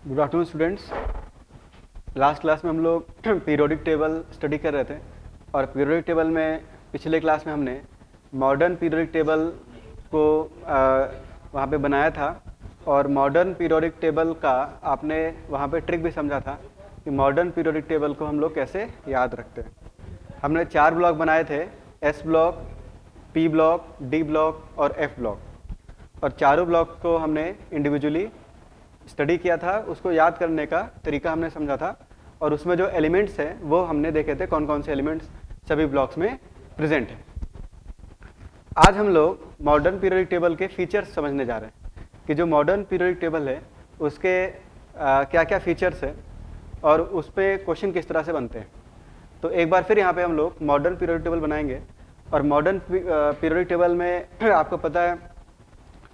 Good afternoon students. Last class में हम लोग पीरियोडिक टेबल स्टडी कर रहे थे और पीरियोडिक टेबल में पिछले क्लास में हमने मॉडर्न पीरियोडिक टेबल को वहाँ पे बनाया था और मॉडर्न पीरियोडिक टेबल का आपने वहाँ पे ट्रिक भी समझा था कि मॉडर्न पीरियोडिक टेबल को हम लोग कैसे याद रखते हैं। हमने 4 ब्लॉक बनाए थे, S block, P block, D block और एफ ब्लॉक, और चारों ब्लॉक को हमने इंडिविजुअली स्टडी किया था। उसको याद करने का तरीका हमने समझा था और उसमें जो एलिमेंट्स हैं वो हमने देखे थे कौन कौन से एलिमेंट्स सभी ब्लॉक्स में प्रेजेंट हैं। आज हम लोग मॉडर्न पीरियोडिक टेबल के फीचर्स समझने जा रहे हैं कि जो मॉडर्न पीरियोडिक टेबल है उसके क्या क्या फीचर्स हैं और उस पर क्वेश्चन किस तरह से बनते हैं। तो एक बार फिर यहाँ पे हम लोग मॉडर्न पीरियोडिक टेबल बनाएंगे और मॉडर्न पीरियोडिक टेबल में आपको पता है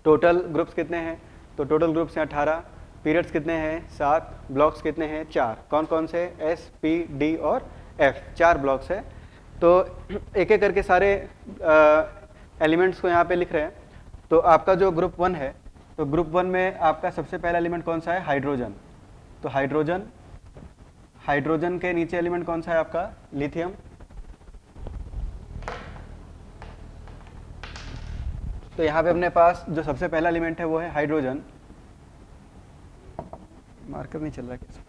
टोटल ग्रुप्स कितने हैं। तो टोटल ग्रुप्स हैं 18, पीरियड्स कितने हैं 7, ब्लॉक्स कितने हैं 4। कौन कौन से? एस, पी, डी और एफ, 4 ब्लॉक्स है। तो एक एक करके सारे एलिमेंट्स को यहाँ पे लिख रहे हैं। तो आपका जो ग्रुप 1 है, तो ग्रुप 1 में आपका सबसे पहला एलिमेंट कौन सा है? हाइड्रोजन। तो हाइड्रोजन के नीचे एलिमेंट कौन सा है आपका? लिथियम। तो यहाँ पे अपने पास जो सबसे पहला एलिमेंट है वो है हाइड्रोजन। मार्कर नहीं चल रहा कैसे?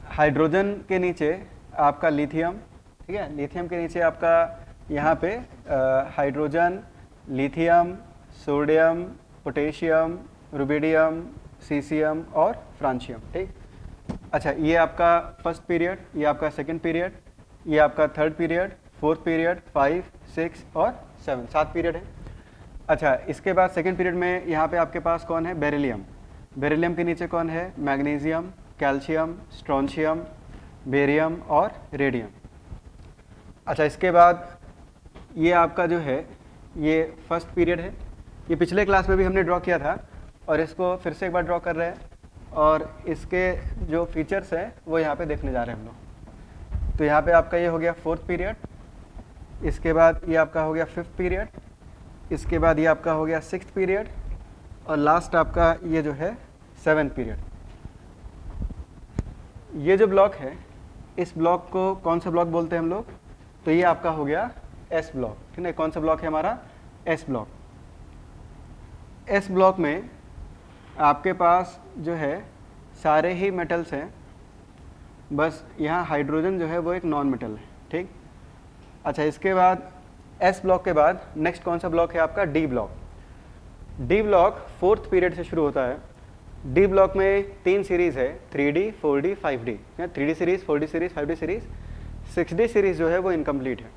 हाइड्रोजन के नीचे आपका लिथियम, ठीक है। लिथियम के नीचे आपका यहाँ पे hydrogen, lithium, sodium, potassium, rubidium, caesium और फ्रांशियम, ठीक। अच्छा, ये आपका फर्स्ट पीरियड, ये आपका सेकंड पीरियड, ये आपका थर्ड पीरियड, फोर्थ पीरियड, 5, 6 और 7, 7 पीरियड है। अच्छा, इसके बाद सेकंड पीरियड में यहाँ पे आपके पास कौन है? बेरिलियम। बेरिलियम के नीचे कौन है? मैग्नीशियम, कैल्शियम, स्ट्रोंशियम, बेरियम और रेडियम। अच्छा, इसके बाद ये आपका जो है ये फर्स्ट पीरियड है। ये पिछले क्लास में भी हमने ड्रॉ किया था और इसको फिर से एक बार ड्रॉ कर रहे हैं और इसके जो फीचर्स हैं वो यहाँ पे देखने जा रहे हैं हम लोग। तो यहाँ पे आपका ये हो गया फोर्थ पीरियड, इसके बाद ये आपका हो गया फिफ्थ पीरियड, इसके बाद ये आपका हो गया सिक्स्थ पीरियड और लास्ट आपका ये जो है 7th पीरियड। ये जो ब्लॉक है इस ब्लॉक को कौन सा ब्लॉक बोलते हैं हम लोग? तो ये आपका हो गया एस ब्लॉक, ठीक है। कौन सा ब्लॉक है हमारा? S block. एस ब्लॉक में आपके पास जो है सारे ही मेटल्स हैं, बस यहाँ हाइड्रोजन जो है वो एक नॉन मेटल है, ठीक। अच्छा, इसके बाद एस ब्लॉक के बाद नेक्स्ट कौन सा ब्लॉक है आपका? D block. D block fourth period से शुरू होता है। डी ब्लॉक में 3 सीरीज है, 3D, 4D, 5D। 3D series, 4D series, 5D series. 6D series जो है वो इनकम्प्लीट है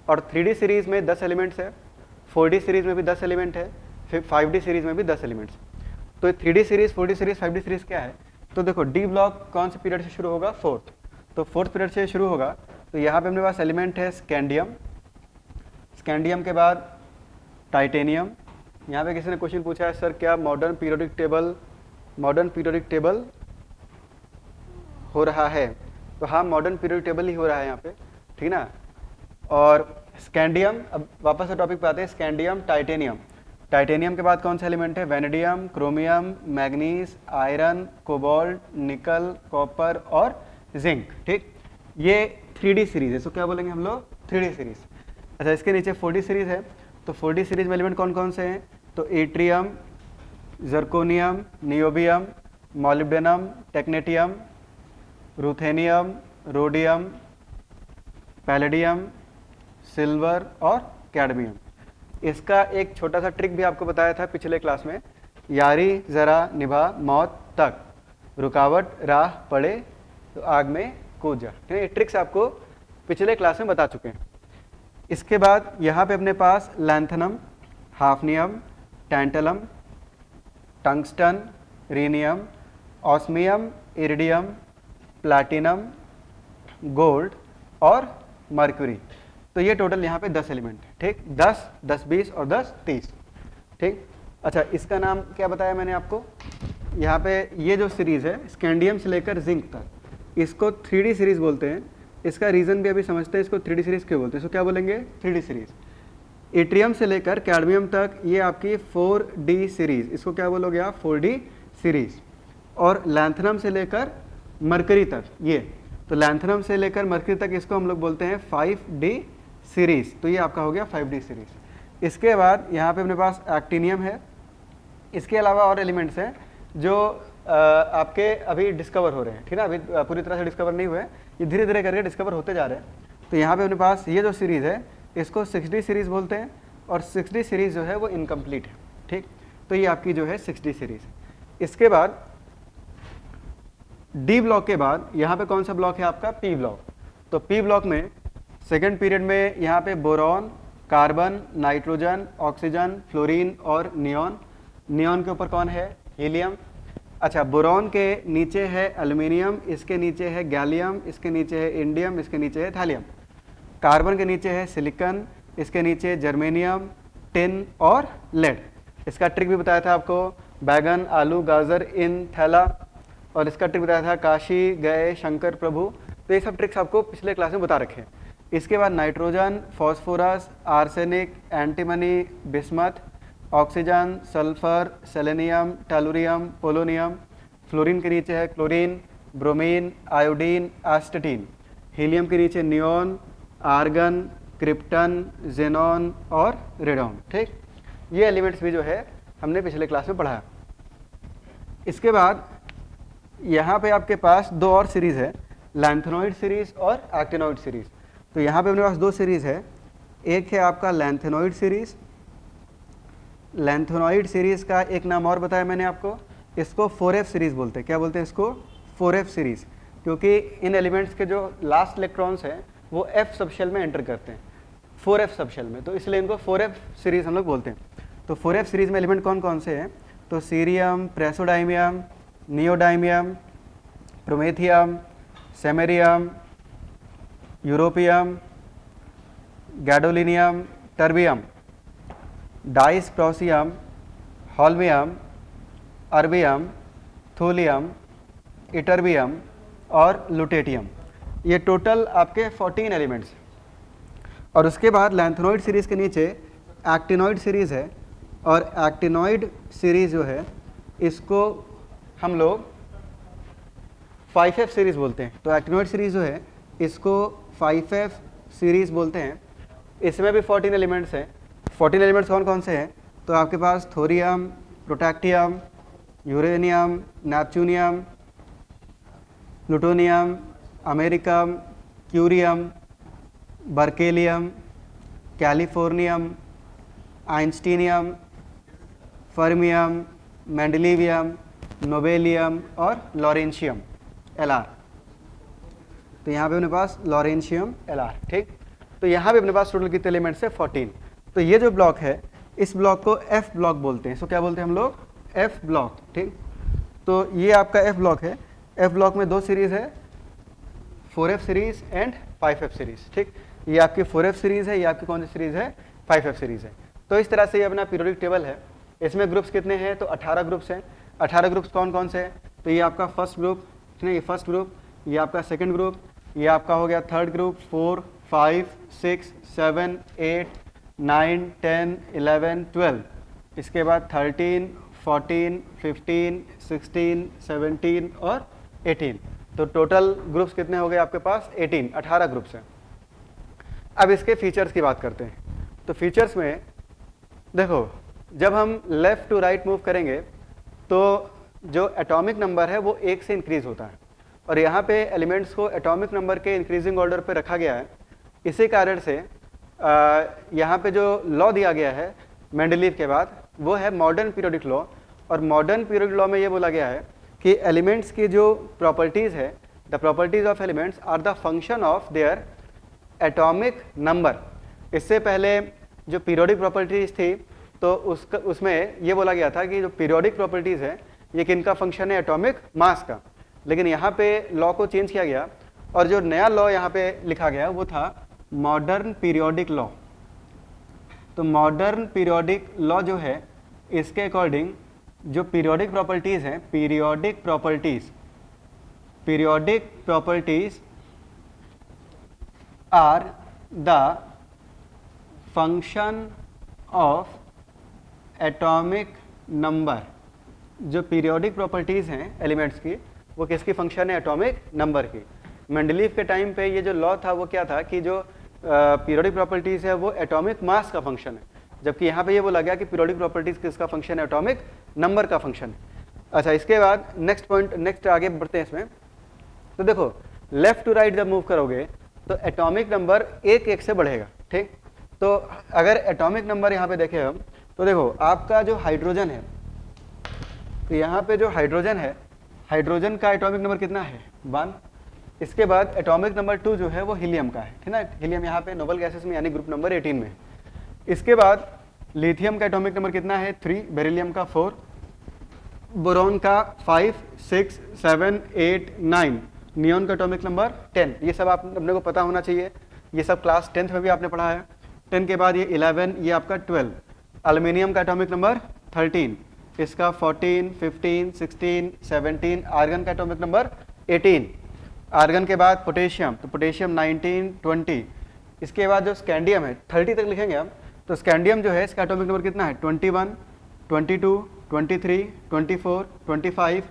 और 3D सीरीज में 10 एलिमेंट्स है, 4D सीरीज में भी 10 एलिमेंट है, फिर 5D सीरीज में भी 10 एलिमेंट्स। तो 3D series, 4D series, 5D series क्या है? तो देखो, डी ब्लॉक कौन से पीरियड से शुरू होगा? फोर्थ। तो फोर्थ पीरियड से शुरू होगा। तो यहाँ पे अपने पास एलिमेंट है स्कैंडियम। स्कैंडियम के बाद टाइटेनियम। यहाँ पे किसी ने क्वेश्चन पूछा है, सर क्या मॉडर्न पीरियोडिक टेबल हो रहा है? तो हाँ, मॉडर्न पीरियोडिक टेबल ही हो रहा है यहाँ पे, ठीक ना। और स्कैंडियम, अब वापस से टॉपिक पे आते हैं। Scandium, titanium. टाइटेनियम के बाद कौन सा एलिमेंट है? Vanadium, chromium, manganese, iron, cobalt, निकल, कॉपर और जिंक, ठीक। ये 3D सीरीज है। तो क्या बोलेंगे हम लोग? 3D series. अच्छा, इसके नीचे 4D सीरीज है। तो 4D सीरीज में एलिमेंट कौन कौन से हैं? तो atrium, zirconium, niobium, molybdenum, technetium, ruthenium, rhodium, palladium, silver और कैडमियम। इसका एक छोटा सा ट्रिक भी आपको बताया था पिछले क्लास में, यारी जरा निभा मौत तक, रुकावट राह पड़े तो आग में कूद जा। ये ट्रिक्स आपको पिछले क्लास में बता चुके हैं। इसके बाद यहाँ पे अपने पास lanthanum, hafnium, tantalum, tungsten, rhenium, osmium, iridium, platinum, gold और मर्क्यूरी। तो ये टोटल यहाँ पे 10 एलिमेंट है, ठीक। 10, 10, 20 और 10, 30, ठीक। अच्छा, इसका नाम क्या बताया मैंने आपको? यहाँ पे ये जो सीरीज़ है स्कैंडियम से लेकर जिंक तक, इसको 3D सीरीज़ बोलते हैं। इसका रीज़न भी अभी समझते हैं इसको 3D सीरीज़ क्यों बोलते हैं। इसको क्या बोलेंगे? 3D series. इट्रियम से लेकर कैडमियम तक ये आपकी 4D सीरीज, इसको क्या बोलोगे आप, 4D सीरीज। और लैंथनम से लेकर मरकरी तक ये, तो लैंथनम से लेकर मरकरी तक इसको हम लोग बोलते हैं 5D सीरीज। तो ये आपका हो गया 5D सीरीज। इसके बाद यहाँ पे अपने पास एक्टिनियम है। इसके अलावा और एलिमेंट्स हैं जो आपके अभी डिस्कवर हो रहे हैं, ठीक है, अभी पूरी तरह से डिस्कवर नहीं हुए, ये धीरे धीरे करके डिस्कवर होते जा रहे हैं। तो यहाँ पे अपने पास ये जो सीरीज़ है इसको 6D सीरीज़ बोलते हैं, और 6D सीरीज़ जो है वो इनकम्प्लीट है, ठीक। तो ये आपकी जो है 6D सीरीज़ है। इसके बाद डी ब्लॉक के बाद यहाँ पे कौन सा ब्लॉक है आपका, पी ब्लॉक। तो पी ब्लॉक में सेकेंड पीरियड में यहाँ पे boron, carbon, nitrogen, oxygen, fluorine और नियॉन। नियॉन के ऊपर कौन है, हीलियम। अच्छा, बोरॉन के नीचे है एल्युमिनियम, इसके नीचे है गैलियम, इसके नीचे है इंडियम, इसके नीचे है थैलियम। कार्बन के नीचे है सिलिकॉन, इसके नीचे जर्मेनियम, टिन और लेड। इसका ट्रिक भी बताया था आपको, बैगन, आलू, गाजर इन थैला, और इसका ट्रिक बताया था काशी गए शंकर प्रभु। तो ये सब ट्रिक्स आपको पिछले क्लास में बता रखे हैं। इसके बाद nitrogen, phosphorus, arsenic, antimony, bismuth, oxygen, sulphur, selenium, tellurium, polonium. Fluorine के नीचे है क्लोरीन, ब्रोमीन, आयोडीन, एस्टेटीन। हीलियम के नीचे नियॉन, आर्गन, क्रिप्टन, जेनॉन और रेडॉन, ठीक। ये एलिमेंट्स भी जो है हमने पिछले क्लास में पढ़ा। इसके बाद यहाँ पे आपके पास दो और सीरीज़ है, लैंथेनॉइड सीरीज़ और एक्टिनॉइड सीरीज़। तो यहाँ पे अपने पास दो सीरीज़ है, एक है आपका लैंथेनॉइड सीरीज़। लैंथेनॉइड सीरीज़ का एक नाम और बताया मैंने आपको, इसको 4F सीरीज़ बोलते हैं। क्या बोलते हैं इसको, 4F सीरीज़, क्योंकि इन एलिमेंट्स के जो लास्ट इलेक्ट्रॉन्स हैं वो F सबशेल में एंटर करते हैं, 4F सबशेल में, तो इसलिए इनको 4F सीरीज़ हम लोग बोलते हैं। तो 4F सीरीज़ में एलिमेंट कौन कौन से हैं, तो cerium, praseodymium, neodymium, promethium, samarium, europium, gadolinium, terbium, dysprosium, holmium, erbium, thulium, ytterbium और लुटेटियम। ये टोटल आपके 14 एलिमेंट्स। और उसके बाद लैंथेनॉइड सीरीज़ के नीचे एक्टिनॉइड सीरीज़ है, और एक्टिनॉइड सीरीज़ जो है इसको हम लोग 5F सीरीज़ बोलते हैं। तो एक्टिनॉइड सीरीज़ जो है इसको 5F सीरीज़ बोलते हैं। इसमें भी 14 एलिमेंट्स हैं। 14 एलिमेंट्स कौन कौन से हैं, तो आपके पास thorium, protactinium, uranium, neptunium, plutonium, americium, curium, berkelium, californium, einsteinium, fermium, mendelevium, nobelium और लॉरेंशियम LR। तो यहाँ पे अपने पास लॉरेंशियम LR, ठीक। तो यहाँ पे अपने पास टोटल कितने एलिमेंट्स है, 14। तो ये जो ब्लॉक है इस ब्लॉक को F ब्लॉक बोलते हैं। इसको क्या बोलते हैं हम लोग, F ब्लॉक, ठीक। तो ये आपका F ब्लॉक है। F ब्लॉक में दो सीरीज़ है, 4F series and 5F series, ठीक। ये आपकी 4F सीरीज़ है, ये आपकी कौन सी सीरीज़ है, 5F सीरीज़ है। तो इस तरह से ये अपना पीरियोडिक टेबल है। इसमें ग्रुप्स कितने हैं, तो 18 ग्रुप्स हैं। 18 ग्रुप्स कौन कौन से हैं, तो ये आपका फर्स्ट ग्रुप, ठीक है, ये फर्स्ट ग्रुप, ये आपका सेकंड ग्रुप, ये आपका हो गया थर्ड ग्रुप, 4, 5, 6, 7, 8, 9, 10, 11, 12। इसके बाद 13, 14, 15, 16, 17 और 18। तो टोटल ग्रुप्स कितने हो गए आपके पास, 18 ग्रुप्स हैं। अब इसके फीचर्स की बात करते हैं। तो फीचर्स में देखो, जब हम लेफ़्ट टू राइट मूव करेंगे तो जो एटॉमिक नंबर है वो 1 से इंक्रीज़ होता है, और यहाँ पे एलिमेंट्स को एटॉमिक नंबर के इंक्रीजिंग ऑर्डर पे रखा गया है। इसी कारण से यहाँ पे जो लॉ दिया गया है मेंडलीव के बाद वो है मॉडर्न पीरियोडिक लॉ। और मॉडर्न पीरियोडिक लॉ में ये बोला गया है कि एलिमेंट्स की जो प्रॉपर्टीज़ है, the properties of elements are the function of their atomic number. इससे पहले जो पीरियोडिक प्रॉपर्टीज़ थी तो उसमें ये बोला गया था कि जो पीरियोडिक प्रॉपर्टीज़ है ये किनका फंक्शन है, एटॉमिक मास का। लेकिन यहाँ पे लॉ को चेंज किया गया और जो नया लॉ यहाँ पे लिखा गया वो था मॉडर्न पीरियोडिक लॉ। तो मॉडर्न पीरियोडिक लॉ जो है इसके अकॉर्डिंग जो पीरियोडिक प्रॉपर्टीज़ हैं, periodic properties are the function of atomic number, जो पीरियोडिक प्रॉपर्टीज़ हैं एलिमेंट्स की, वो किसकी फंक्शन है? एटॉमिक नंबर की। मेंडलीव के टाइम पे ये जो लॉ था वो क्या था कि जो पीरियोडिक प्रॉपर्टीज़ है वो एटॉमिक मास का फंक्शन है, जबकि यहाँ पे ये बोला गया कि पीरियोडिक प्रॉपर्टीज़ किसका फंक्शन है? एटॉमिक नंबर का फंक्शन है। अच्छा, इसके बाद नेक्स्ट पॉइंट, नेक्स्ट आगे बढ़ते हैं इसमें। तो देखो, लेफ्ट टू राइट जब मूव करोगे तो एटॉमिक नंबर एक एक से बढ़ेगा, ठीक। तो अगर एटॉमिक नंबर यहाँ पे देखें हम, तो देखो आपका जो हाइड्रोजन है, तो यहाँ पे जो हाइड्रोजन है, हाइड्रोजन का एटॉमिक नंबर कितना है? 1। इसके बाद एटॉमिक नंबर 2 जो है वो हीलियम का है, ठीक ना। हीलियम यहाँ पे नोबल गैसेस में यानी ग्रुप नंबर 18 में। इसके बाद लिथियम का एटॉमिक नंबर कितना है? 3, बेरिलियम का 4, बोरॉन का 5, 6, 7, 8, 9, नियॉन का एटॉमिक नंबर 10। ये सब आप अपने को पता होना चाहिए, ये सब क्लास 10th में भी आपने पढ़ा है। 10 के बाद ये 11, ये आपका 12। एल्युमिनियम का एटॉमिक नंबर 13, इसका 14, 15, 16, 17। आर्गन का एटॉमिक नंबर 18। आर्गन के बाद पोटेशियम, तो पोटेशियम 19, 20। इसके बाद जो स्कैंडियम है 30 तक लिखेंगे हम, तो स्कैंडियम जो है इसका एटॉमिक नंबर कितना है? 21, 22, 23, 24, 25,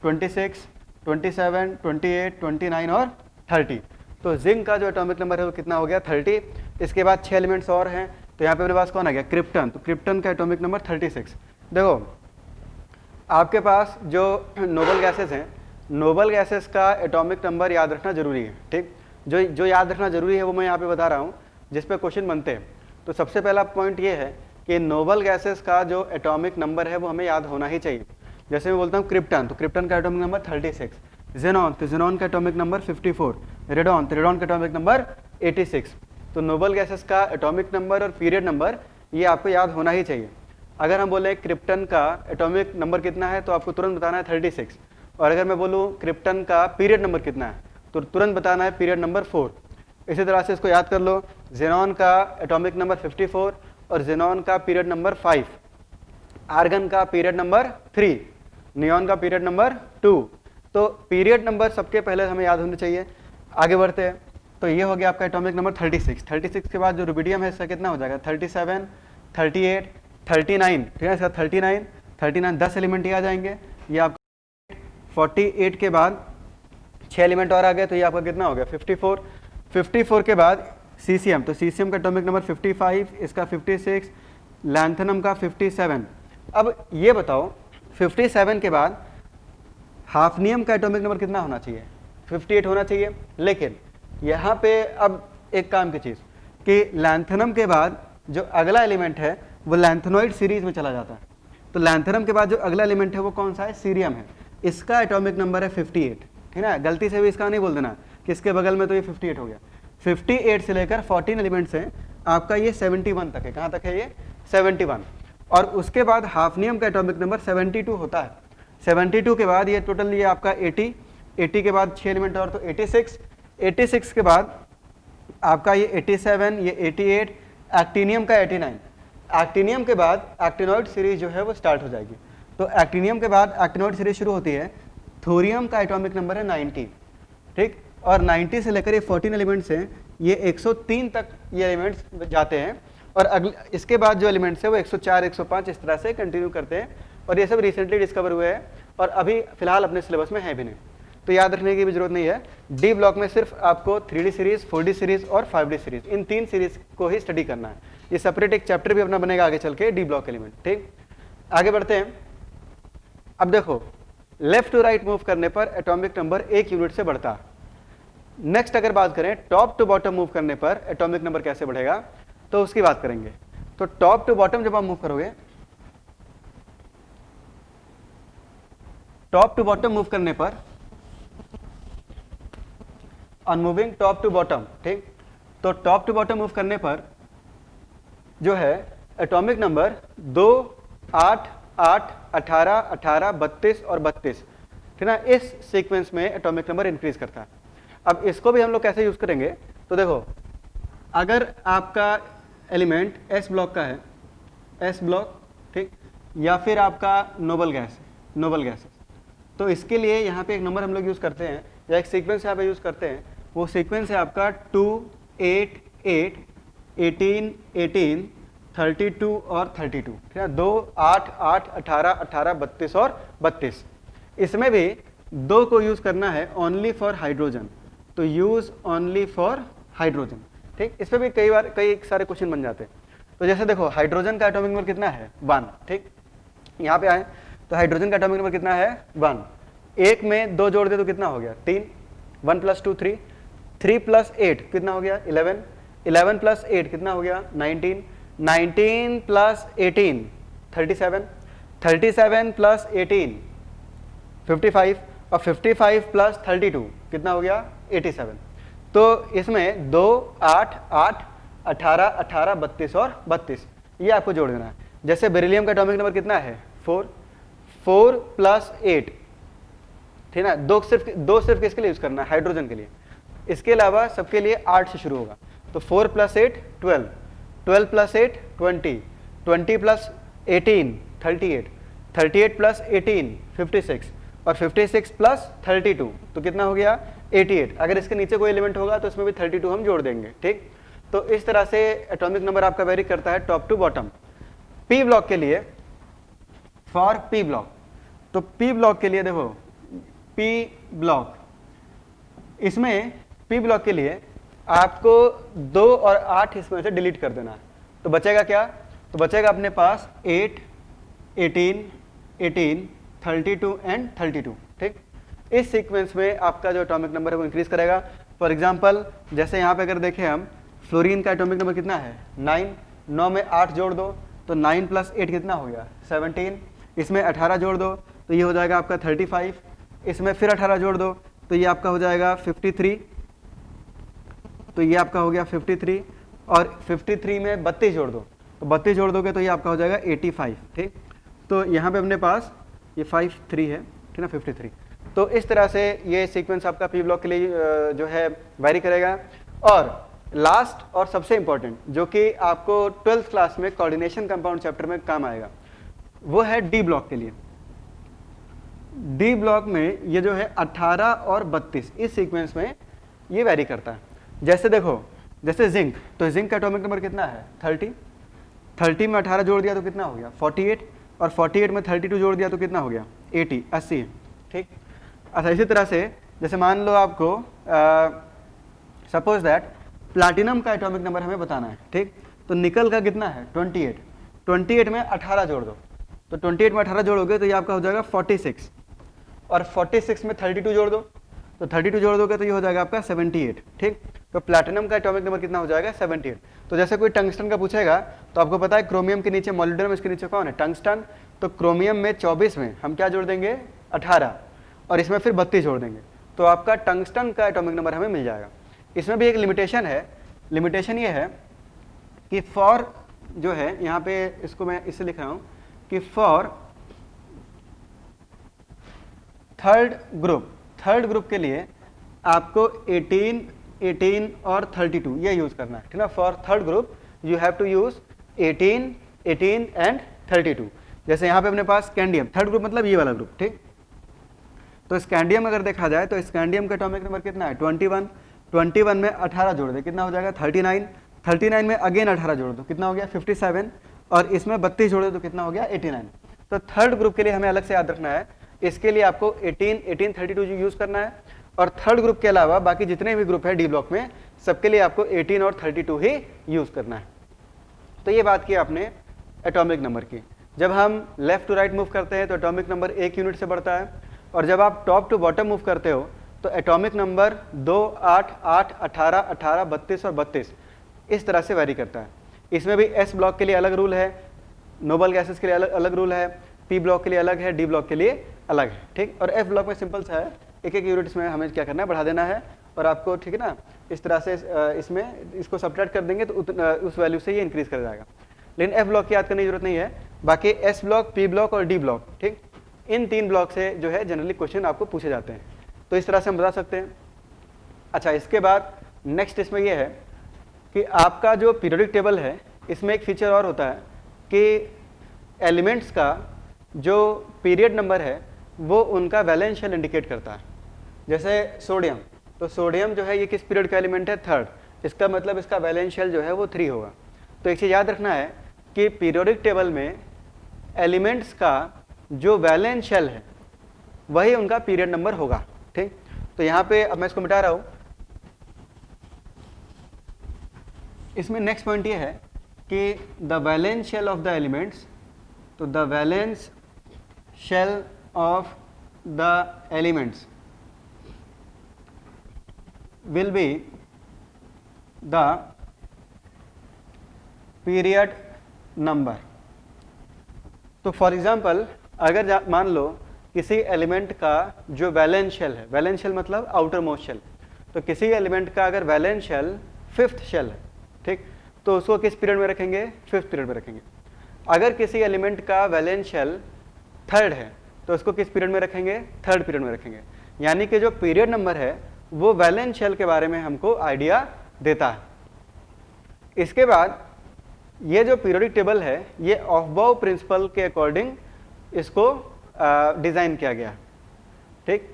26, 27, 28, 29 और 30। तो जिंक का जो एटॉमिक नंबर है वो कितना हो गया? 30। इसके बाद 6 एलिमेंट्स और हैं, तो यहाँ पे मेरे पास कौन आ गया? क्रिप्टन। तो क्रिप्टन का एटॉमिक नंबर 36। देखो आपके पास जो नोबल गैसेस हैं, नोबल गैसेस का एटॉमिक नंबर याद रखना जरूरी है, ठीक। जो याद रखना जरूरी है वो मैं यहाँ पे बता रहा हूँ, जिस पे क्वेश्चन बनते हैं। तो सबसे पहला पॉइंट ये है कि नोबल गैसेस का जो एटॉमिक नंबर है वो हमें याद होना ही चाहिए। जैसे मैं बोलता हूँ क्रिप्टन, तो क्रिप्टन का एटॉमिक नंबर 36। जेनॉन, तो जेनॉन का एटॉमिक नंबर 54। रेडॉन, तो रेडॉन का एटॉमिक नंबर 86। तो नोबल गैसेस का एटॉमिक नंबर और पीरियड नंबर ये आपको याद होना ही चाहिए। अगर हम बोले क्रिप्टन का एटॉमिक नंबर कितना है, तो आपको तुरंत बताना है 36। और अगर मैं बोलूँ क्रिप्टन का पीरियड नंबर कितना है, तो तुरंत बताना है पीरियड नंबर 4। इसी तरह से इसको याद कर लो, जेनॉन का एटॉमिक नंबर 54 और जेनॉन का पीरियड नंबर 5, आर्गन का पीरियड नंबर 3, नियॉन का पीरियड नंबर 2। तो पीरियड नंबर सबके पहले हमें याद होने चाहिए। आगे बढ़ते हैं, तो ये हो गया आपका एटॉमिक नंबर 36। 36 के बाद जो रुबिडियम है इसका कितना हो जाएगा? 37, 38, 39, ठीक है। इसका 39, 10 एलिमेंट ही आ जाएंगे। ये आपका 48 के बाद 6 एलिमेंट और आ गए, तो ये आपका कितना हो गया? 54। 54 के बाद सीसियम, तो सीसियम का एटॉमिक नंबर 55, इसका 56, लैंथनम का 57। अब ये बताओ 57 के बाद हाफनियम का एटॉमिक नंबर कितना होना चाहिए? 58 होना चाहिए। लेकिन यहाँ पे अब एक काम की चीज़ कि लैंथनम के बाद जो अगला एलिमेंट है वो लैंथेनॉइड सीरीज में चला जाता है। तो लैंथनम के बाद जो अगला एलिमेंट है वो कौन सा है? सीरियम है। इसका एटॉमिक नंबर है 58, ठीक है। गलती से भी इसका नहीं बोल देना कि इसके बगल में, तो ये 58 हो गया। 58 से लेकर 14 एलिमेंट्स हैं, आपका ये 71 तक है। कहाँ तक है ये? 71। और उसके बाद हाफनियम का एटॉमिक नंबर 72 होता है। 72 के बाद ये टोटल ये आपका 80 के बाद 6 एलिमेंट और, तो 86 के बाद आपका ये 87, ये 88, एक्टिनियम का 89। एक्टिनियम के बाद एक्टिनॉइड सीरीज जो है वो स्टार्ट हो जाएगी। तो एक्टिनियम के बाद एक्टिनॉइड सीरीज शुरू होती है। थोरियम का एटॉमिक नंबर है 90, ठीक। और 90 से लेकर ये 14 एलिमेंट्स हैं, ये 103 तक ये एलिमेंट्स जाते हैं। और अगले इसके बाद जो एलिमेंट्स है वो 104, 105 इस तरह से कंटिन्यू करते हैं। और ये सब रिसेंटली डिस्कवर हुए हैं और अभी फिलहाल अपने सिलेबस में है भी नहीं, तो याद रखने की भी जरूरत नहीं है। डी ब्लॉक में सिर्फ आपको 3D सीरीज, 4D सीरीज और 5D सीरीज, इन 3 सीरीज को ही स्टडी करना है। ये सेपरेट एक चैप्टर भी अपना बनेगा आगे चल के, डी ब्लॉक एलिमेंट, ठीक। आगे बढ़ते हैं। अब देखो लेफ्ट टू राइट मूव करने पर एटॉमिक नंबर 1 यूनिट से बढ़ता है। नेक्स्ट अगर बात करें टॉप टू बॉटम मूव करने पर एटॉमिक नंबर कैसे बढ़ेगा, तो उसकी बात करेंगे। तो टॉप टू बॉटम जब आप मूव करोगे, टॉप टू बॉटम मूव करने पर, on moving top to bottom, ठीक। तो टॉप टू बॉटम मूव करने पर जो है एटॉमिक नंबर 2, 8, 8, 18, 18, 32 और 32, ठीक ना। इस सीक्वेंस में एटॉमिक नंबर इंक्रीज करता है। अब इसको भी हम लोग कैसे यूज करेंगे, तो देखो अगर आपका एलिमेंट एस ब्लॉक का है, एस ब्लॉक, ठीक, या फिर आपका नोबल गैस, नोबल गैसेस, तो इसके लिए यहाँ पे एक नंबर हम लोग यूज करते हैं या एक सीक्वेंस यहाँ पे यूज करते हैं। वो सीक्वेंस है आपका 2, 8, 8, 18, 18, 32 और 32, ठीक है। 2, 8, 8, 18, 18, 32 और 32। इसमें भी 2 को यूज़ करना है ओनली फॉर हाइड्रोजन, तो यूज़ ओनली फॉर हाइड्रोजन, ठीक। इस पर भी कई सारे क्वेश्चन बन जाते हैं। तो जैसे देखो हाइड्रोजन का एटॉमिक नंबर कितना है 1, ठीक। यहाँ पे आए तो हाइड्रोजन का एटॉमिक नंबर कितना है 1। एक में 2 जोड़ दे तो कितना हो गया 3, 1 + 2 3, 3 + 8 कितना हो गया 11, 11 + 8 कितना हो गया 19, 19 + 18 37, 37 + 18 55 और 55 + 32 कितना हो गया 87। तो इसमें 2, 8, 8, 18, 18, 32 और 32 ये आपको जोड़ देना है। जैसे बेरिलियम का एटॉमिक नंबर कितना है 4, 4 + 8, ठीक है ना। दो सिर्फ किसके लिए यूज करना है हाइड्रोजन के लिए, इसके अलावा सबके लिए 8 से शुरू होगा। तो 4 + 8 12, 12 + 8 20, 20 + 18 38, 38 + 18 56 और 56 + 32 तो कितना हो गया 88। अगर इसके नीचे कोई एलिमेंट होगा तो इसमें भी 32 हम जोड़ देंगे, ठीक। तो इस तरह से एटॉमिक नंबर आपका वेरी करता है top to bottom. P block के लिए, फॉर पी ब्लॉक, तो पी ब्लॉक के लिए देखो पी ब्लॉक, इसमें पी ब्लॉक के लिए आपको 2 और 8 इसमें से डिलीट कर देना है। तो बचेगा क्या, तो बचेगा अपने पास 8, 18, 18, 32 एंड 32, ठीक। इस सीक्वेंस में आपका जो एटॉमिक नंबर है वो इंक्रीज करेगा। फॉर एग्जांपल जैसे यहाँ पे अगर देखें हम, फ्लोरीन का एटॉमिक नंबर कितना है 9, 9 में 8 जोड़ दो तो 9 + 8 कितना हो गया 17, इसमें 18 जोड़ दो तो ये हो जाएगा आपका 35, इसमें फिर 18 जोड़ दो तो ये आपका हो जाएगा 53, तो ये आपका हो गया 53 और 53 में 32 जोड़ दो तो 32 जोड़ दोगे तो ये आपका हो जाएगा 85, ठीक। तो यहाँ पे अपने पास ये 53 है, ठीक ना 53। तो इस तरह से ये सीक्वेंस आपका पी ब्लॉक के लिए जो है वेरी करेगा। और लास्ट और सबसे इंपॉर्टेंट जो कि आपको 12th क्लास में कोऑर्डिनेशन कंपाउंड चैप्टर में काम आएगा, वो है डी ब्लॉक के लिए। डी ब्लॉक में ये जो है 18 और 32 इस सीक्वेंस में ये वेरी करता है। जैसे देखो, जैसे जिंक, तो जिंक का एटॉमिक नंबर कितना है 30, 30 में 18 जोड़ दिया तो कितना हो गया 48 और 48 में 32 जोड़ दिया तो कितना हो गया 80, ठीक। अच्छा इसी तरह से जैसे मान लो आपको सपोज दैट प्लैटिनम का एटॉमिक नंबर हमें बताना है, ठीक। तो निकल का कितना है 28, 28 में 18 जोड़ दो तो 28 में 18 जोड़ोगे तो ये आपका हो जाएगा 46 और 46 में 32 जोड़ दो तो 32 जोड़ दोगे तो ये हो जाएगा आपका 78, ठीक। तो प्लैटिनम का एटॉमिक नंबर कितना हो जाएगा 78। तो जैसे कोई टंगस्टन का पूछेगा तो आपको पता है क्रोमियम के नीचे मॉलिब्डेनम, इसके नीचे कौन है टंगस्टन। तो क्रोमियम में 24 में हम क्या जोड़ देंगे 18 और इसमें फिर 32 जोड़ देंगे तो आपका टंगस्टन का एटॉमिक नंबर हमें मिल जाएगा। इसमें भी एक लिमिटेशन है, लिमिटेशन ये है कि फॉर जो है यहाँ पे इसको मैं इससे लिख रहा हूँ कि फॉर थर्ड ग्रुप के लिए आपको 18, 18 और 32 ये यूज करना है, ठीक ना। For third group you have to use 18, 18 and 32। जैसे यहाँ पे अपने पास स्कैंडियम, थर्ड ग्रुप मतलब ये वाला ग्रुप, ठीक। तो स्कैंडियम अगर देखा जाए तो स्कैंडियम का एटॉमिक नंबर कितना है 21, 21 में 18 जोड़ दे कितना हो जाएगा 39, 39 में अगेन 18 जोड़ दो कितना हो गया 57 और इसमें 32 जोड़े तो कितना हो गया 89। तो थर्ड ग्रुप के लिए हमें अलग से याद रखना है, इसके लिए आपको 18, 18, 32 यूज करना है। और थर्ड ग्रुप के अलावा बाकी जितने भी ग्रुप है डी ब्लॉक में सबके लिए आपको 18 और 32 ही यूज करना है। तो ये बात की आपने एटॉमिक नंबर की। जब हम लेफ्ट टू राइट मूव करते हैं तो एटॉमिक नंबर 1 यूनिट से बढ़ता है और जब आप टॉप टू बॉटम मूव करते हो तो एटॉमिक नंबर 2, 8, 8, 18, 18, 32 और 32 इस तरह से वेरी करता है। इसमें भी एस ब्लॉक के लिए अलग रूल है, नोबल गैसेस के लिए अलग रूल है, पी ब्लॉक के लिए अलग है, डी ब्लॉक के लिए अलग है, ठीक। और एफ ब्लॉक में सिंपल सा है, एक एक यूनिट्स में हमें क्या करना है बढ़ा देना है और आपको, ठीक है ना, इस तरह से इसमें इसको सब्ट्रैक्ट कर देंगे तो उस वैल्यू से ये इंक्रीज कर जाएगा। लेकिन एफ ब्लॉक की याद करने की जरूरत नहीं है, बाकी एस ब्लॉक, पी ब्लॉक और डी ब्लॉक, ठीक, इन 3 ब्लॉक से जो है जनरली क्वेश्चन आपको पूछे जाते हैं। तो इस तरह से हम बता सकते हैं। अच्छा, इसके बाद नेक्स्ट इसमें यह है कि आपका जो पीरियोडिक टेबल है इसमें एक फीचर और होता है कि एलिमेंट्स का जो पीरियड नंबर है वो उनका वैलेंस शेल इंडिकेट करता है। जैसे सोडियम, तो सोडियम जो है ये किस पीरियड का एलिमेंट है, थर्ड, इसका मतलब इसका वैलेंस शेल जो है वो 3 होगा। तो एक चीज़ याद रखना है कि पीरियोडिक टेबल में एलिमेंट्स का जो वैलेंस शेल है वही उनका पीरियड नंबर होगा। ठीक, तो यहाँ पे अब मैं इसको मिटा रहा हूँ। इसमें नेक्स्ट पॉइंट ये है कि the valence shell of the elements, तो the valence shell of the elements will be the period number। तो फॉर एग्जाम्पल अगर मान लो किसी एलिमेंट का जो वैलेंस शेल है, वैलेंस शेल मतलब आउटर मोस्ट शेल, तो किसी एलिमेंट का अगर वैलेंस शेल 5th शेल है, ठीक, तो उसको किस पीरियड में रखेंगे? 5th पीरियड में रखेंगे। अगर किसी एलिमेंट का वैलेंस शेल 3rd है तो उसको किस पीरियड में रखेंगे? 3rd पीरियड में रखेंगे। यानी कि जो पीरियड नंबर है वो वैलेंस शेल के बारे में हमको आइडिया देता है। इसके बाद ये जो पीरियोडिक टेबल है ये ऑफबाउ प्रिंसिपल के अकॉर्डिंग इसको डिज़ाइन किया गया। ठीक,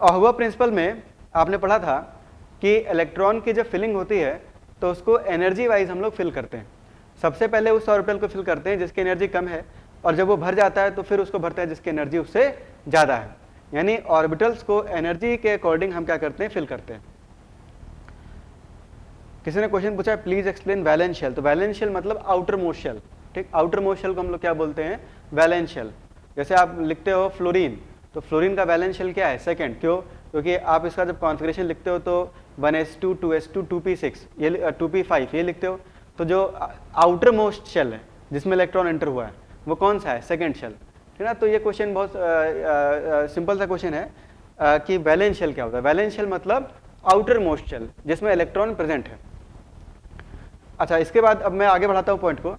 ऑफबाउ प्रिंसिपल में आपने पढ़ा था कि इलेक्ट्रॉन की जब फिलिंग होती है तो उसको एनर्जी वाइज हम लोग फिल करते हैं। सबसे पहले उस ऑर्बिटल को फिल करते हैं जिसकी एनर्जी कम है, और जब वो भर जाता है तो फिर उसको भरते हैं जिसकी एनर्जी उससे ज़्यादा है। यानी ऑर्बिटल्स को एनर्जी के अकॉर्डिंग हम क्या करते हैं? फिल करते हैं। किसी ने क्वेश्चन पूछा प्लीज एक्सप्लेन वैलेंस शेल। तो वैलेंस शेल मतलब आउटर मोस्ट शेल। ठीक, आउटर मोस्ट शेल को हम लोग क्या बोलते हैं? Valence shell. जैसे आप लिखते हो फ्लोरीन, तो फ्लोरीन का वैलेंस शेल क्या है? 2nd। क्यों? क्योंकि आप इसका जब कॉन्फ़िगरेशन लिखते हो तो 1s2 2s2 2p6 ये 2p5 ये लिखते हो। तो जो आउटर मोस्ट शेल है जिसमें इलेक्ट्रॉन एंटर हुआ है वो कौन सा है? 2nd shell. ठीक ना। तो ये क्वेश्चन बहुत सिंपल सा क्वेश्चन है कि वैलेंस शेल क्या होता है। वैलेंस शेल मतलब आउटर मोस्ट शेल जिसमें इलेक्ट्रॉन प्रेजेंट है। अच्छा, इसके बाद अब मैं आगे बढ़ाता हूँ पॉइंट को।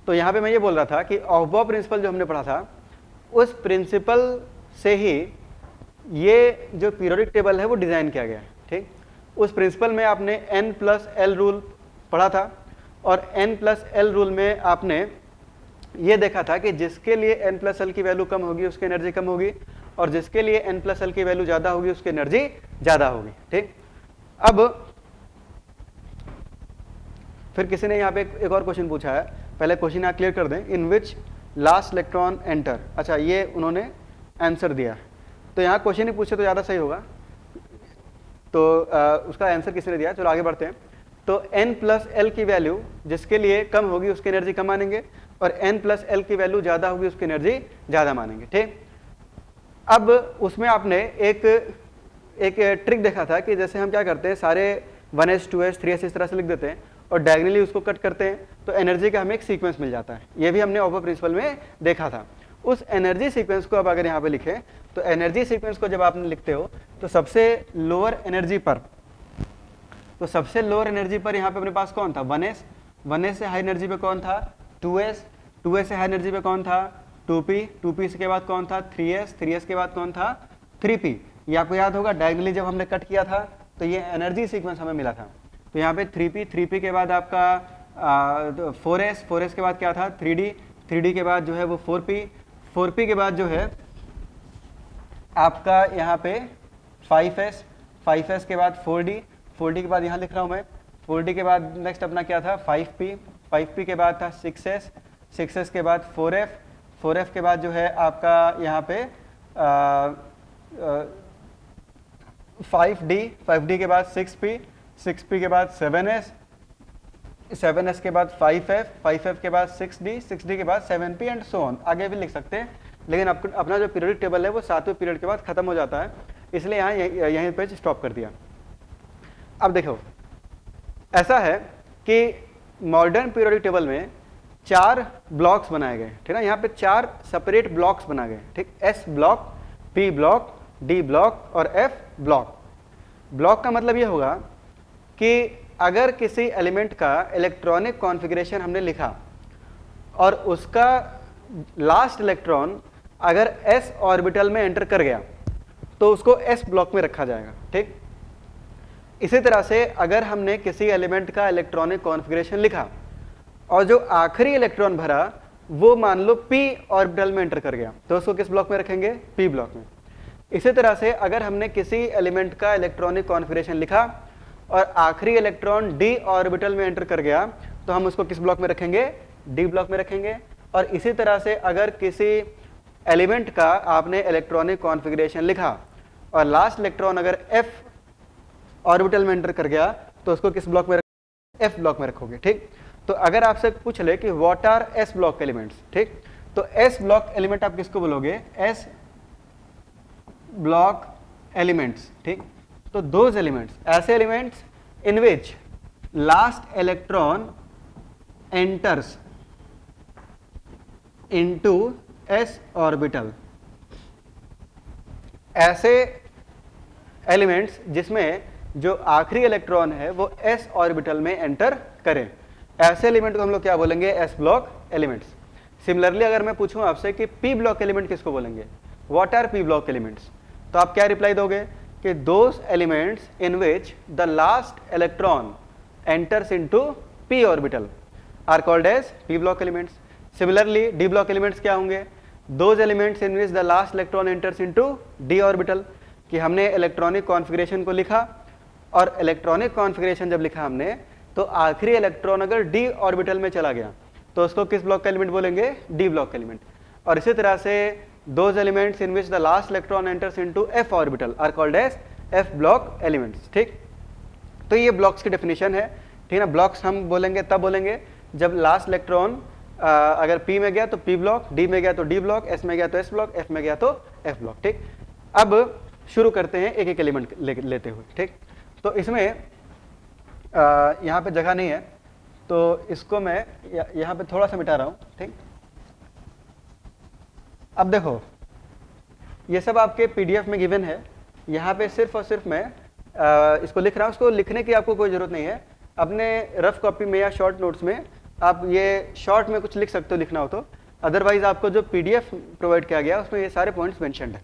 तो यहाँ पे मैं ये बोल रहा था कि ऑफबाउ प्रिंसिपल जो हमने पढ़ा था उस प्रिंसिपल से ही ये जो पीरियोडिक टेबल है वो डिज़ाइन किया गया है। ठीक, उस प्रिंसिपल में आपने n+l रूल पढ़ा था, और n+l रूल में आपने ये देखा था कि जिसके लिए n+l की वैल्यू कम होगी उसकी एनर्जी कम होगी, और जिसके लिए n+l की वैल्यू ज़्यादा होगी उसकी एनर्जी ज़्यादा होगी। ठीक, अब फिर किसी ने यहाँ पे एक और क्वेश्चन पूछा है, पहले क्वेश्चन यहाँ क्लियर कर दें। इन विच लास्ट इलेक्ट्रॉन एंटर। अच्छा, ये उन्होंने आंसर दिया। तो यहाँ क्वेश्चन ही पूछे तो ज़्यादा सही होगा, तो उसका आंसर किसी ने दिया। चलो आगे बढ़ते हैं। तो n+l की वैल्यू जिसके लिए कम होगी उसकी एनर्जी कम मानेंगे, और n+l की वैल्यू ज़्यादा होगी उसकी एनर्जी ज़्यादा मानेंगे। ठीक, अब उसमें आपने एक ट्रिक देखा था कि जैसे हम क्या करते हैं, सारे 1s 2s 3s इस तरह से लिख देते हैं और डायगनली उसको कट करते हैं तो एनर्जी का हमें एक सीक्वेंस मिल जाता है। ये भी हमने ऑफबाउ प्रिंसिपल में देखा था। उस एनर्जी सीक्वेंस को अब अगर यहाँ पे लिखें तो एनर्जी सीक्वेंस को जब आप लिखते हो तो सबसे लोअर एनर्जी पर, तो सबसे लोअर एनर्जी पर यहाँ पे अपने पास कौन था? 1s। 1s से हाई एनर्जी पे कौन था? 2s। 2s से हाई एनर्जी पे कौन था? 2p। 2p के बाद कौन था? 3s। 3s के बाद कौन था? 3p। ये आपको याद होगा, डायगनली जब हमने कट किया था तो ये एनर्जी सीक्वेंस हमें मिला था। तो यहाँ पे 3p, 3p के बाद आपका 4s, 4s के बाद क्या था? 3d, 3d के बाद जो है वो 4p, 4p के बाद जो है आपका यहाँ पे 5s, 5s के बाद 4d, 4d के बाद यहाँ लिख रहा हूँ मैं, 4d के बाद नेक्स्ट अपना क्या था? 5p, 5p के बाद था 6s, 6s के बाद 4f, 4f के बाद जो है आपका यहाँ पे 5d, 5d के बाद 6p, 6p के बाद 7s, 7s के बाद 5f, 5f के बाद 6d, 6d के बाद 7p एंड सो ऑन। आगे भी लिख सकते हैं, लेकिन अपना जो पीरियोडिक टेबल है वो 7वें पीरियड के बाद खत्म हो जाता है, इसलिए यहाँ यहीं पे स्टॉप कर दिया। अब देखो, ऐसा है कि मॉडर्न पीरियोडिक टेबल में 4 ब्लॉक्स बनाए गए। ठीक है, यहाँ पे 4 सेपरेट ब्लॉक्स बनाए गए। ठीक, S block, P block, D block और F ब्लॉक। ब्लॉक का मतलब ये होगा कि अगर किसी एलिमेंट का इलेक्ट्रॉनिक कॉन्फ़िगरेशन हमने लिखा और उसका लास्ट इलेक्ट्रॉन अगर s ऑर्बिटल में एंटर कर गया तो उसको s ब्लॉक में रखा जाएगा। ठीक, इसी तरह से अगर हमने किसी एलिमेंट का इलेक्ट्रॉनिक कॉन्फ़िगरेशन लिखा और जो आखिरी इलेक्ट्रॉन भरा वो मान लो p ऑर्बिटल में एंटर कर गया तो उसको किस ब्लॉक में रखेंगे? p ब्लॉक में। इसी तरह से अगर हमने किसी एलिमेंट का इलेक्ट्रॉनिक कॉन्फ़िगरेशन लिखा और आखिरी इलेक्ट्रॉन डी ऑर्बिटल में एंटर कर गया तो हम उसको किस ब्लॉक में रखेंगे, डी ब्लॉक में रखेंगे। और इसी तरह से अगर किसी एलिमेंट का आपने इलेक्ट्रॉनिक कॉन्फ़िगरेशन लिखा और लास्ट इलेक्ट्रॉन अगर एफ ऑर्बिटल में एंटर कर गया तो उसको किस ब्लॉक में, एफ ब्लॉक में रखोगे। ठीक, तो अगर आपसे पूछ ले कि what R S block elements, ठीक, तो एस ब्लॉक एलिमेंट आप किसको बोलोगे, एस ब्लॉक एलिमेंट्स। ठीक, तो दोज एलिमेंट्स, ऐसे elements in which last electron enters into S orbital, ऐसे एलिमेंट्स जिसमें जो आखिरी इलेक्ट्रॉन है वो एस ऑर्बिटल में एंटर करे, ऐसे एलिमेंट को हम लोग क्या बोलेंगे, एस ब्लॉक एलिमेंट्स। सिमिलरली अगर मैं पूछूं आपसे कि पी ब्लॉक एलिमेंट किसको बोलेंगे, what are P block elements, तो आप क्या रिप्लाई दोगे कि those elements in which the last electron enters into P orbital are called as P block elements. Similarly D block elements क्या होंगे, those elements in which the last electron enters into D orbital, कि हमने electronic configuration को लिखा और electronic configuration जब लिखा हमने तो आखिरी इलेक्ट्रॉन अगर डी ऑर्बिटल में चला गया तो उसको किस ब्लॉक का एलिमेंट बोलेंगे, डी ब्लॉक एलिमेंट। और इसी तरह से those elements in which the last electron enters into F orbital are called as F block elements. ठीक, तो ये ब्लॉक्स की डेफिनेशन है। ठीक है ना, ब्लॉक्स हम बोलेंगे तब बोलेंगे जब लास्ट इलेक्ट्रॉन अगर पी में गया तो पी ब्लॉक, डी में गया तो डी ब्लॉक, एस में गया तो एस ब्लॉक, एफ में गया तो एफ ब्लॉक। ठीक, अब शुरू करते हैं एक एक एलिमेंट लेते हुए। ठीक, तो इसमें यहाँ पे जगह नहीं है तो इसको मैं यहाँ पे थोड़ा सा मिटा रहा हूँ। ठीक, अब देखो ये सब आपके पीडीएफ में गिवन है, यहाँ पे सिर्फ और सिर्फ मैं इसको लिख रहा हूँ। इसको लिखने की आपको कोई ज़रूरत नहीं है, अपने रफ कॉपी में या शॉर्ट नोट्स में आप ये शॉर्ट में कुछ लिख सकते हो लिखना हो तो, अदरवाइज आपको जो पीडीएफ प्रोवाइड किया गया उसमें ये सारे पॉइंट्स मेंशन्ड है।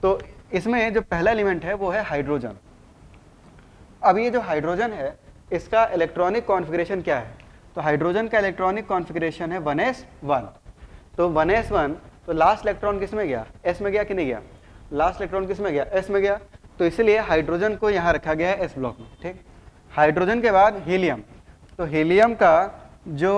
तो इसमें जो पहला एलिमेंट है वो है हाइड्रोजन। अब ये जो हाइड्रोजन है इसका इलेक्ट्रॉनिक कॉन्फ़िगरेशन क्या है, तो हाइड्रोजन का इलेक्ट्रॉनिक कॉन्फ़िगरेशन है 1s1। तो 1s1 तो लास्ट इलेक्ट्रॉन किस में गया, एस में गया कि नहीं गया, लास्ट इलेक्ट्रॉन किस में गया, एस में गया, तो इसलिए हाइड्रोजन को यहाँ रखा गया है एस ब्लॉक में। ठीक, हाइड्रोजन के बाद हीलियम, तो हीलियम का जो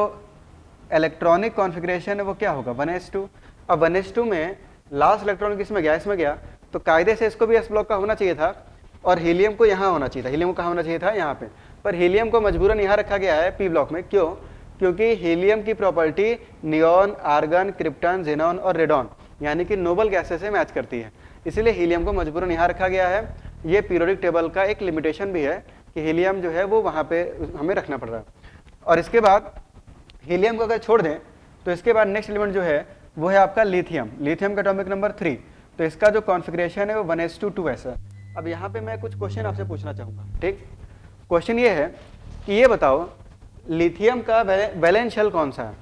इलेक्ट्रॉनिक कॉन्फ़िगरेशन है वो क्या होगा, 1s2। अब 1s2 में लास्ट इलेक्ट्रॉन किस में गया, एस में गया, तो कायदे से इसको भी एस ब्लॉक का होना चाहिए था और हीलियम को यहाँ होना चाहिए था। हीलियम को कहाँ होना चाहिए था, यहाँ पे, पर हीलियम को मजबूरन यहाँ रखा गया है पी ब्लॉक में। क्यों, क्योंकि हीलियम की property neon, argon, krypton, xenon और रेडॉन यानी कि नोबल गैसेस से मैच करती है, इसीलिए हीलियम को मजबूरन यहाँ रखा गया है। ये पीरियोडिक टेबल का एक लिमिटेशन भी है कि हीलियम जो है वो वहाँ पे हमें रखना पड़ रहा है। और इसके बाद हीलियम को अगर छोड़ दें तो इसके बाद नेक्स्ट एलिमेंट जो है वो है आपका लिथियम। लिथियम का एटॉमिक नंबर 3, तो इसका जो कॉन्फ़िगरेशन है वो 1s2 2s है। अब यहाँ पे मैं कुछ क्वेश्चन आपसे पूछना चाहूँगा। ठीक, क्वेश्चन ये है कि ये बताओ लिथियम का वैलेंस शेल कौन सा है,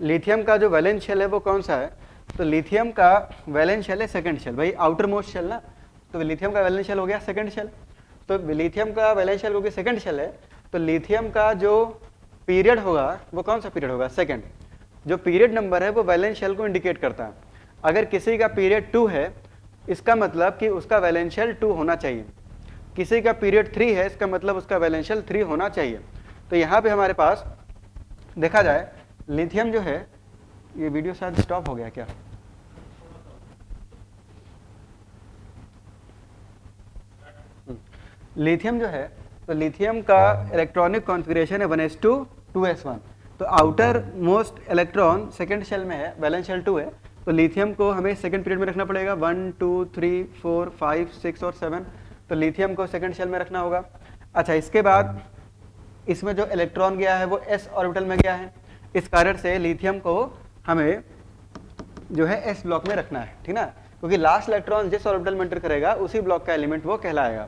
लिथियम का जो वैलेंस शेल है वो कौन सा है, तो लिथियम का वैलेंस शेल है सेकंड शेल, भाई आउटर मोस्ट शेल ना, तो लिथियम का वैलेंस शेल हो गया सेकंड शेल। तो लिथियम का वैलेंस शेल क्योंकि सेकंड शेल है तो लिथियम का जो पीरियड होगा वो कौन सा पीरियड होगा, सेकंड। जो पीरियड नंबर है वो वैलेंस शेल को इंडिकेट करता है। अगर किसी का पीरियड 2 है इसका मतलब कि उसका वैलेंस शेल 2 होना चाहिए, किसी का पीरियड 3 है इसका मतलब उसका वैलेंस शेल 3 होना चाहिए। तो यहाँ पे हमारे पास देखा जाए लिथियम जो है, ये वीडियो शायद स्टॉप हो गया क्या, लिथियम जो है तो लिथियम का इलेक्ट्रॉनिक कॉन्फ़िगरेशन है 1s2 2s1। तो outer most electron second shell में है, वैलेंस शेल 2 है, तो लिथियम को हमें सेकंड पीरियड में रखना पड़ेगा 1 2 3 4 5 6 और 7, तो लिथियम को सेकंड शेल में रखना होगा। अच्छा, इसके बाद इसमें जो इलेक्ट्रॉन गया है वो एस ऑर्बिटल में गया है, इस कारण से लिथियम को हमें जो है एस ब्लॉक में रखना है। ठीक ना, क्योंकि लास्ट इलेक्ट्रॉन जिस ऑर्बिटल में एंटर करेगा उसी ब्लॉक का एलिमेंट वो कहलाएगा।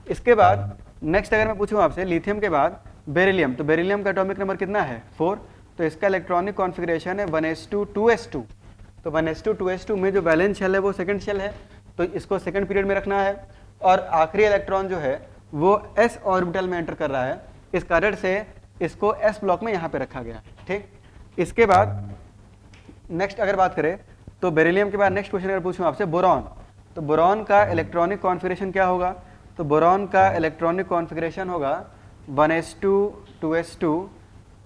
इसके बाद नेक्स्ट अगर मैं पूछूं आपसे लिथियम के बाद बेरिलियम, तो बेरिलियम का एटॉमिक नंबर कितना है 4, तो इसका इलेक्ट्रॉनिक कॉन्फ़िगरेशन है 1s2 2s2। तो 1s2 2s2 में जो वैलेंस शेल है वो सेकंड शेल है, तो इसको सेकंड पीरियड में रखना है और आखिरी इलेक्ट्रॉन जो है वो एस ऑर्बिटल में एंटर कर रहा है, इस कारण से इसको एस ब्लॉक में यहाँ पे रखा गया। ठीक, इसके बाद नेक्स्ट अगर बात करें तो बेरिलियम के बाद नेक्स्ट क्वेश्चन अगर पूछूं आपसे बोरॉन, तो बोरॉन का इलेक्ट्रॉनिक कॉन्फ़िगरेशन क्या होगा, तो बोरॉन का इलेक्ट्रॉनिक कॉन्फ़िगरेशन होगा 1s2 2s2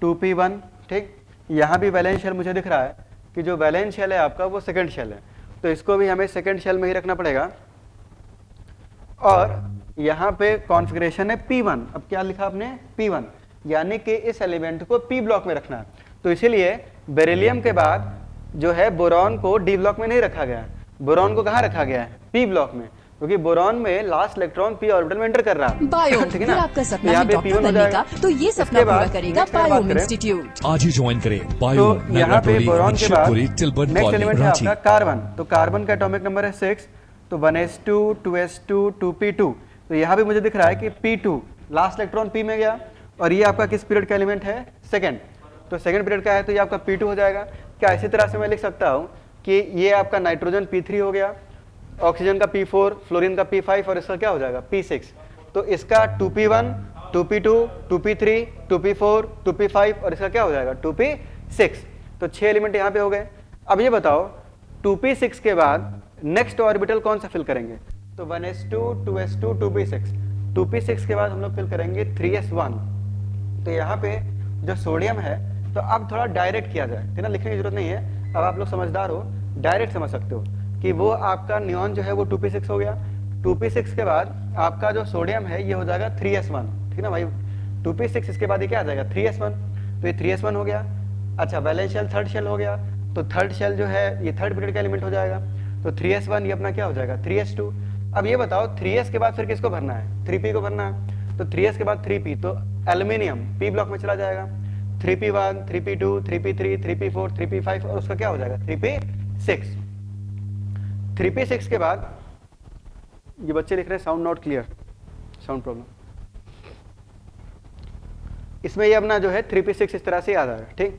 2p1, ठीक। यहाँ भी वैलेंस शेल मुझे दिख रहा है कि जो वैलेंस शेल है आपका वो सेकंड शेल है, तो इसको भी हमें सेकंड शेल में ही रखना पड़ेगा। और यहाँ पे कॉन्फ़िगरेशन है p1, अब क्या लिखा आपने p1, यानी कि इस एलिमेंट को p ब्लॉक में रखना है। तो इसीलिए बेरिलियम के बाद जो है बोरॉन को डी ब्लॉक में नहीं रखा गया है, बोरॉन को कहाँ रखा गया है, p ब्लॉक में, क्योंकि बोरॉन में लास्ट इलेक्ट्रॉन p ऑर्बिटल में एंटर कर रहा है। बायोम, ठीक है ना, आपका सपना यहाँ है पे डॉक्टर p1 हो बनने जाएगा। का, तो ये सपना पूरा करेगा बायोम इंस्टीट्यूट। आज ही ज्वाइन करें तो बायोम यहाँ पे लैबोरेटरी बोरॉन एंड के बाद शिवपुरी टिलबर्ट नेक्स्ट कॉलोनी एलिमेंट है रांची। आपका कार्बन, तो कार्बन का एटॉमिक नंबर है 6, तो 1s2 2s2 2p2, तो यहाँ भी मुझे दिख रहा है कि p2 लास्ट इलेक्ट्रॉन p में गया, और ये आपका किस पीरियड का एलिमेंट है, सेकंड, तो सेकंड पीरियड का है, तो ये आपका p2 हो जाएगा। क्या इसी तरह से मैं लिख सकता हूँ कि ये आपका नाइट्रोजन p3 हो गया, ऑक्सीजन का p4, फ्लोरीन का p5, और इसका क्या हो जाएगा p6, तो इसका 2p1 2p2 2p3 2p4 2p5, और इसका क्या हो जाएगा 2p6, तो 6 एलिमेंट यहाँ पे हो गए। अब ये बताओ 2p6 के बाद नेक्स्ट ऑर्बिटल कौन सा फिल करेंगे, तो 1s2 2s2 2p6, 2p6 के बाद हम लोग फिल करेंगे 3s1, तो यहाँ पे जो सोडियम है, तो अब थोड़ा डायरेक्ट किया जाए, है ना, लिखने की जरूरत नहीं है, अब आप लोग समझदार हो, डायरेक्ट समझ सकते हो कि वो आपका नियॉन जो है वो 2p6 हो गया, 2p6 के बाद आपका जो सोडियम है ये हो जाएगा 3s1, ठीक ना भाई, 2p6 इसके बाद ये क्या आ जाएगा 3s1, तो ये 3s1 हो गया। अच्छा, वैलेंस शेल थर्ड शेल हो गया, तो थर्ड शेल जो है ये थर्ड पीरियड का एलिमेंट हो जाएगा, तो 3s1 ये अपना क्या हो जाएगा 3s2। अब ये बताओ 3s के बाद फिर किसको भरना है, 3p को भरना है, तो 3s के बाद 3p, तो एल्यूमिनियम p ब्लॉक में चला जाएगा, 3p1 3p2 3p3 3p4 3p5, और उसका क्या हो जाएगा 3p6। 3p6 के बाद ये बच्चे लिख रहे हैं sound not clear, sound problem, इसमें ये अपना जो है 3p6 इस तरह से याद आ रहा है, ठीक।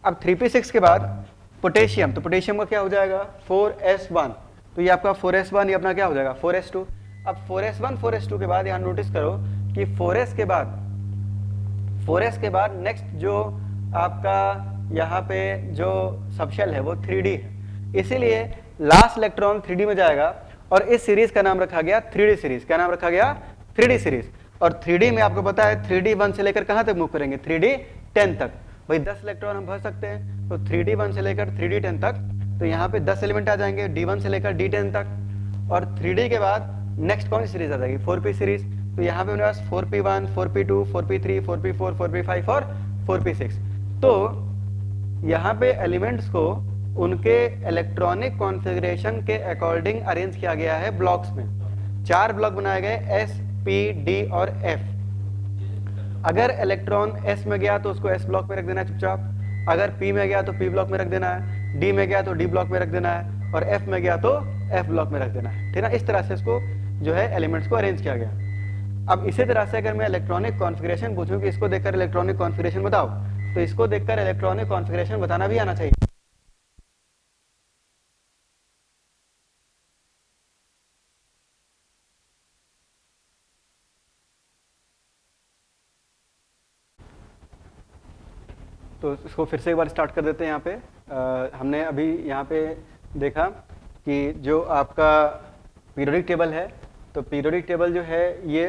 अब 3p6 के बाद पोटेशियम, तो पोटेशियम का क्या हो जाएगा 4s1, तो ये आपका 4s1 ये अपना क्या हो जाएगा 4s2। अब 4s1 4s2 के बाद यहाँ नोटिस करो कि 4s के बाद नेक्स्ट जो आपका यहाँ पे जो सबशेल है वो 3d है, इसीलिए लास्ट इलेक्ट्रॉन 3d में जाएगा, और इस सीरीज का नाम रखा गया 3d सीरीज। क्या नाम रखा गया 3d सीरीज, और 3d में आपको पता है 3d 1 से लेकर कहां तक मूव करेंगे 3d 10 तक, भाई 10 इलेक्ट्रॉन हम भर सकते हैं, तो 3d 1 से लेकर 3d 10 तक, तो यहाँ पे 10 एलिमेंट आ जाएंगे d1 से लेकर d10 तक, और 3d के बाद नेक्स्ट कौन सी सीरीज आ जाएगी 4p सीरीज, तो यहाँ पे मेरे पास 4p1 4p2 4p3 4p4 4p5 और 4p6। तो यहाँ पे एलिमेंट्स को उनके इलेक्ट्रॉनिक कॉन्फ़िगरेशन के अकॉर्डिंग अरेंज किया गया है ब्लॉक्स में। 4 ब्लॉक बनाए गए S, P, D और F। अगर इलेक्ट्रॉन S में गया तो उसको S ब्लॉक में रख देना है चुपचाप, अगर P में गया तो P ब्लॉक में रख देना है, D में गया तो D ब्लॉक में रख देना है, और F में गया तो F ब्लॉक में रख देना है, ठीक है ना। इस तरह से इसको जो है एलिमेंट्स को अरेंज किया गया। अब इसी तरह से अगर मैं इलेक्ट्रॉनिक कॉन्फ़िगरेशन पूछूं कि इसको देखकर इलेक्ट्रॉनिक कॉन्फ़िगरेशन बताओ, तो इसको देखकर इलेक्ट्रॉनिक कॉन्फ़िगरेशन बताना भी आना चाहिए। तो इसको फिर से एक बार स्टार्ट कर देते हैं। यहाँ पे हमने अभी यहाँ पे देखा कि जो आपका पीरियोडिक टेबल है, तो पीरियोडिक टेबल जो है ये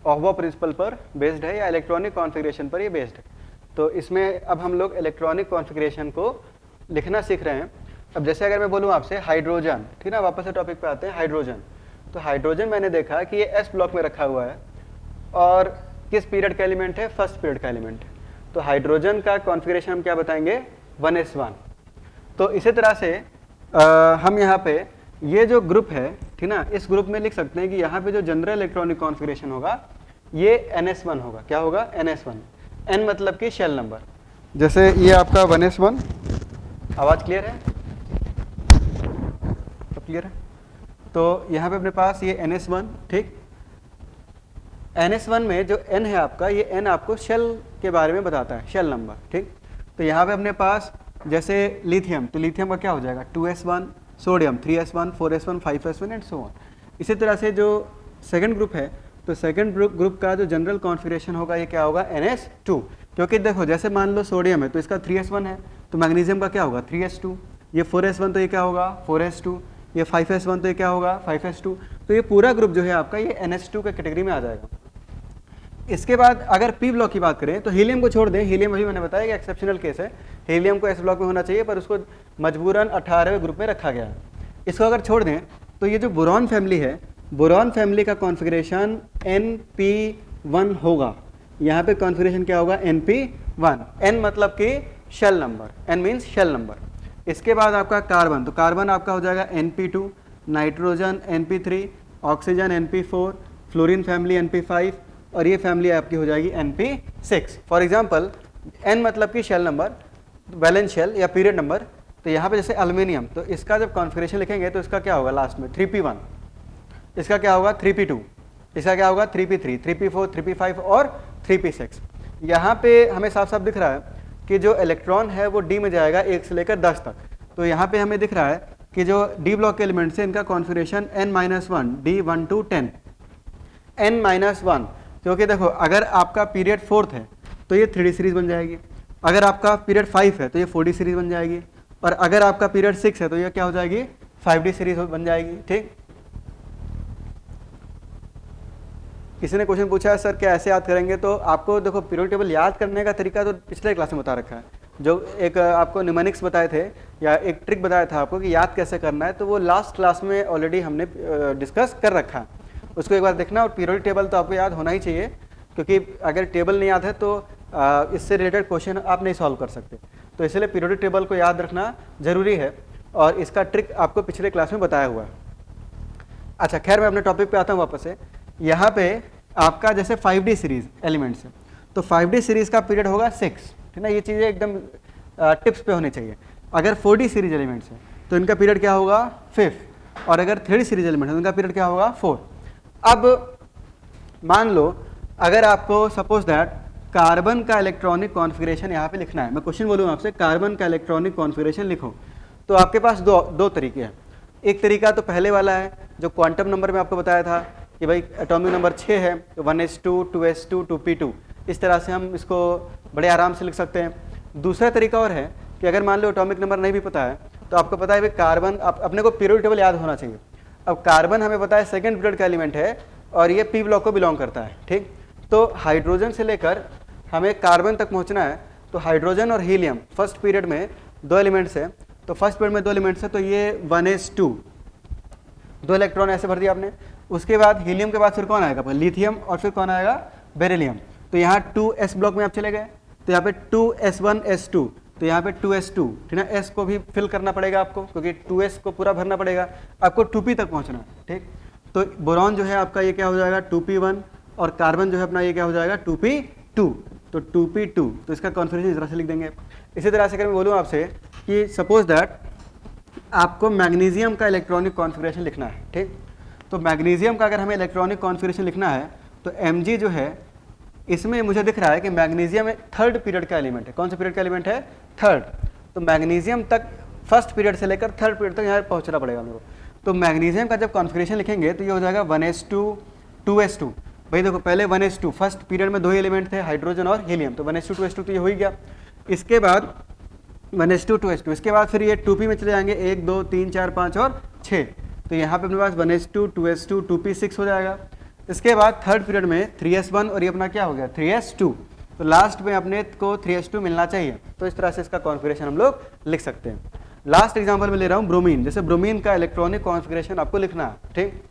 ऑहबा प्रिंसिपल पर बेस्ड है या इलेक्ट्रॉनिक कॉन्फ़िगरेशन पर ये बेस्ड है। तो इसमें अब हम लोग इलेक्ट्रॉनिक कॉन्फ़िगरेशन को लिखना सीख रहे हैं। अब जैसे अगर मैं बोलूँ आपसे हाइड्रोजन, ठीक ना, वापस से टॉपिक पे आते हैं हाइड्रोजन। तो हाइड्रोजन मैंने देखा कि ये S ब्लॉक में रखा हुआ है, और किस पीरियड का एलिमेंट है, फर्स्ट पीरियड का एलिमेंट है। तो हाइड्रोजन का कॉन्फ़िगरेशन हम क्या बताएंगे 1s1। तो इसी तरह से हम यहाँ पे ये जो ग्रुप है, ठीक ना, इस ग्रुप में लिख सकते हैं कि यहाँ पे जो जनरल इलेक्ट्रॉनिक कॉन्फ़िगरेशन होगा ये NS1 होगा। क्या होगा NS1, N मतलब कि शेल नंबर। जैसे ये आपका 1s1, आवाज़ क्लियर है, सब क्लियर है। तो यहाँ पे अपने पास ये NS1, ठीक। NS1 में जो N है आपका, ये N आपको शेल के बारे में बताता है, शेल नंबर, ठीक। तो यहाँ पे अपने पास जैसे लिथियम, तो लिथियम का क्या हो जाएगा 2s1, sodium 3s1 4s1 5s1 and so on. इसी तरह से जो सेकंड ग्रुप है, तो सेकंड ग्रुप का जो जनरल कॉन्फ़िगरेशन होगा ये क्या होगा NS2, क्योंकि देखो जैसे मान लो सोडियम है तो इसका 3s1 है, तो मैग्नीशियम का क्या होगा 3s2, ये 4s1 तो ये क्या होगा 4s2, ये 5s1 तो ये क्या होगा 5s2। तो ये पूरा ग्रुप जो है आपका ये NH2 के कैटेगरी में आ जाएगा। इसके बाद अगर पी ब्लॉक की बात करें तो हीलियम को छोड़ दें, हीलियम अभी मैंने बताया कि एक्सेप्शनल केस है, हीलियम को एस ब्लॉक में होना चाहिए पर उसको मजबूरन 18वें ग्रुप में रखा गया है। इसको अगर छोड़ दें तो ये जो बोरॉन फैमिली है, बोरॉन फैमिली का कॉन्फ़िगरेशन Np1 होगा। यहाँ पे कॉन्फ़िगरेशन क्या होगा? Np1। N मतलब कि shell number, N means shell number. इसके बाद आपका कार्बन, तो कार्बन आपका हो जाएगा Np2, nitrogen Np3, oxygen Np4, fluorine family Np5 और ये फैमिली आपकी हो जाएगी Np6। फॉर एग्जांपल N मतलब कि शेल नंबर, वैलेंस शेल या पीरियड नंबर। तो यहाँ पे जैसे एल्युमिनियम, तो इसका जब कॉन्फ़िगरेशन लिखेंगे तो इसका क्या होगा लास्ट में? 3p1, इसका क्या होगा? 3p2, इसका क्या होगा? 3p3, 3p4, 3p5 और 3p6। यहाँ पे हमें साफ साफ दिख रहा है कि जो इलेक्ट्रॉन है वो डी में जाएगा 1 से लेकर 10 तक। तो यहाँ पे हमें दिख रहा है कि जो डी ब्लॉक के एलिमेंट्स हैं इनका configuration n-1, D1 to 10, n-1, क्योंकि देखो अगर आपका पीरियड 4th है तो ये 3D सीरीज बन जाएगी, अगर आपका पीरियड 5 है तो ये 4D सीरीज बन जाएगी, और अगर आपका पीरियड 6 है तो ये क्या हो जाएगी? 5D सीरीज बन जाएगी। ठीक, किसी ने क्वेश्चन पूछा है सर क्या ऐसे याद करेंगे? तो आपको देखो पीरियड टेबल याद करने का तरीका तो पिछले क्लास में बता रखा है, जो एक आपको निमोनिक्स बताए थे या एक ट्रिक बताया था आपको कि याद कैसे करना है, तो वो लास्ट क्लास में ऑलरेडी हमने डिस्कस कर रखा है, उसको एक बार देखना। और पीरियड टेबल तो आपको याद होना ही चाहिए, क्योंकि अगर टेबल नहीं याद है तो इससे रिलेटेड क्वेश्चन आप नहीं सॉल्व कर सकते, तो इसलिए पीरियड टेबल को याद रखना जरूरी है, और इसका ट्रिक आपको पिछले क्लास में बताया हुआ है। अच्छा खैर, मैं अपने टॉपिक पे आता हूँ वापस से। यहाँ पे आपका जैसे 5D सीरीज एलिमेंट्स है, तो 5D सीरीज का पीरियड होगा 6, ठीक ना, ये चीज़ें एकदम टिप्स पे होनी चाहिए। अगर 4D सीरीज एलिमेंट्स है तो इनका पीरियड क्या होगा? 5, और अगर 3D सीरीज एलिमेंट है तो इनका पीरियड क्या होगा? 4। अब मान लो अगर आपको सपोज दैट कार्बन का इलेक्ट्रॉनिक कॉन्फ़िगरेशन यहाँ पे लिखना है, मैं क्वेश्चन बोलूँ आपसे कार्बन का इलेक्ट्रॉनिक कॉन्फ़िगरेशन लिखो, तो आपके पास दो तरीके हैं। एक तरीका तो पहले वाला है जो क्वांटम नंबर में आपको बताया था कि भाई एटॉमिक नंबर 6 है, तो 1s2, 2s2, 2p2, इस तरह से हम इसको बड़े आराम से लिख सकते हैं। दूसरा तरीका और है कि अगर मान लो एटॉमिक नंबर नहीं भी पता है तो आपको पता है भाई कार्बन, अपने को पीरियड टेबल याद होना चाहिए। अब कार्बन हमें पता है सेकेंड पीरियड का एलिमेंट है और ये पी ब्लॉक को बिलोंग करता है। ठीक, तो हाइड्रोजन से लेकर हमें कार्बन तक पहुंचना है, तो हाइड्रोजन और हीलियम फर्स्ट पीरियड में 2 एलिमेंट्स है, तो फर्स्ट पीरियड में 2 एलिमेंट्स है, तो ये 1s2, 2 इलेक्ट्रॉन ऐसे भर दिया आपने। उसके बाद हीलियम के बाद फिर कौन आएगा? लिथियम, और फिर कौन आएगा? बेरिलियम। तो यहाँ 2s ब्लॉक में आप चले गए, तो यहाँ पे 2s1s2, तो यहाँ पे 2s2, ठीक ना, s को भी फिल करना पड़ेगा आपको, क्योंकि 2s को पूरा भरना पड़ेगा, आपको 2p तक पहुँचना है। ठीक, तो बोरॉन जो है आपका ये क्या हो जाएगा? 2p1, और कार्बन जो है अपना ये क्या हो जाएगा? 2p2, तो 2p2, तो इसका कॉन्फ़िगरेशन इस तरह से लिख देंगे। इसी तरह से अगर मैं बोलूँ आपसे कि सपोज दैट आपको मैग्नीशियम का इलेक्ट्रॉनिक कॉन्फ़िगरेशन लिखना है, ठीक, तो मैग्नीशियम का अगर हमें इलेक्ट्रॉनिक कॉन्फ़िगरेशन लिखना है तो Mg जो है, इसमें मुझे दिख रहा है कि मैग्नीशियम 3rd पीरियड का एलिमेंट है। कौन सा पीरियड का एलिमेंट है? 3rd। तो मैग्नीशियम तक फर्स्ट पीरियड से लेकर 3rd पीरियड तक यहाँ पहुँचना पड़ेगा मेरे को। तो मैग्नीशियम का जब कॉन्फ़िगरेशन लिखेंगे तो ये हो जाएगा 1s2, 2s2। भाई देखो पहले 1s2, फर्स्ट पीरियड में 2 ही एलिमेंट थे, हाइड्रोजन और हीलियम, तो 1s2, 2s2 तो ये हो ही गया। इसके बाद 1s2, 2s2, इसके बाद फिर ये 2p में चले जाएंगे, 1, 2, 3, 4, 5 और 6, तो यहाँ पे अपने पास 1s2, 2s2, 2p6 हो जाएगा। इसके बाद 3rd पीरियड में 3s1 और ये अपना क्या हो गया? 3s2, तो लास्ट में अपने को 3s2 मिलना चाहिए, तो इस तरह से इसका कॉन्फ़िगरेशन हम लोग लिख सकते हैं। लास्ट एग्जांपल में ले रहा हूँ ब्रोमीन। जैसे ब्रोमीन का इलेक्ट्रॉनिक कॉन्फ़िगरेशन आपको लिखना है, ठीक,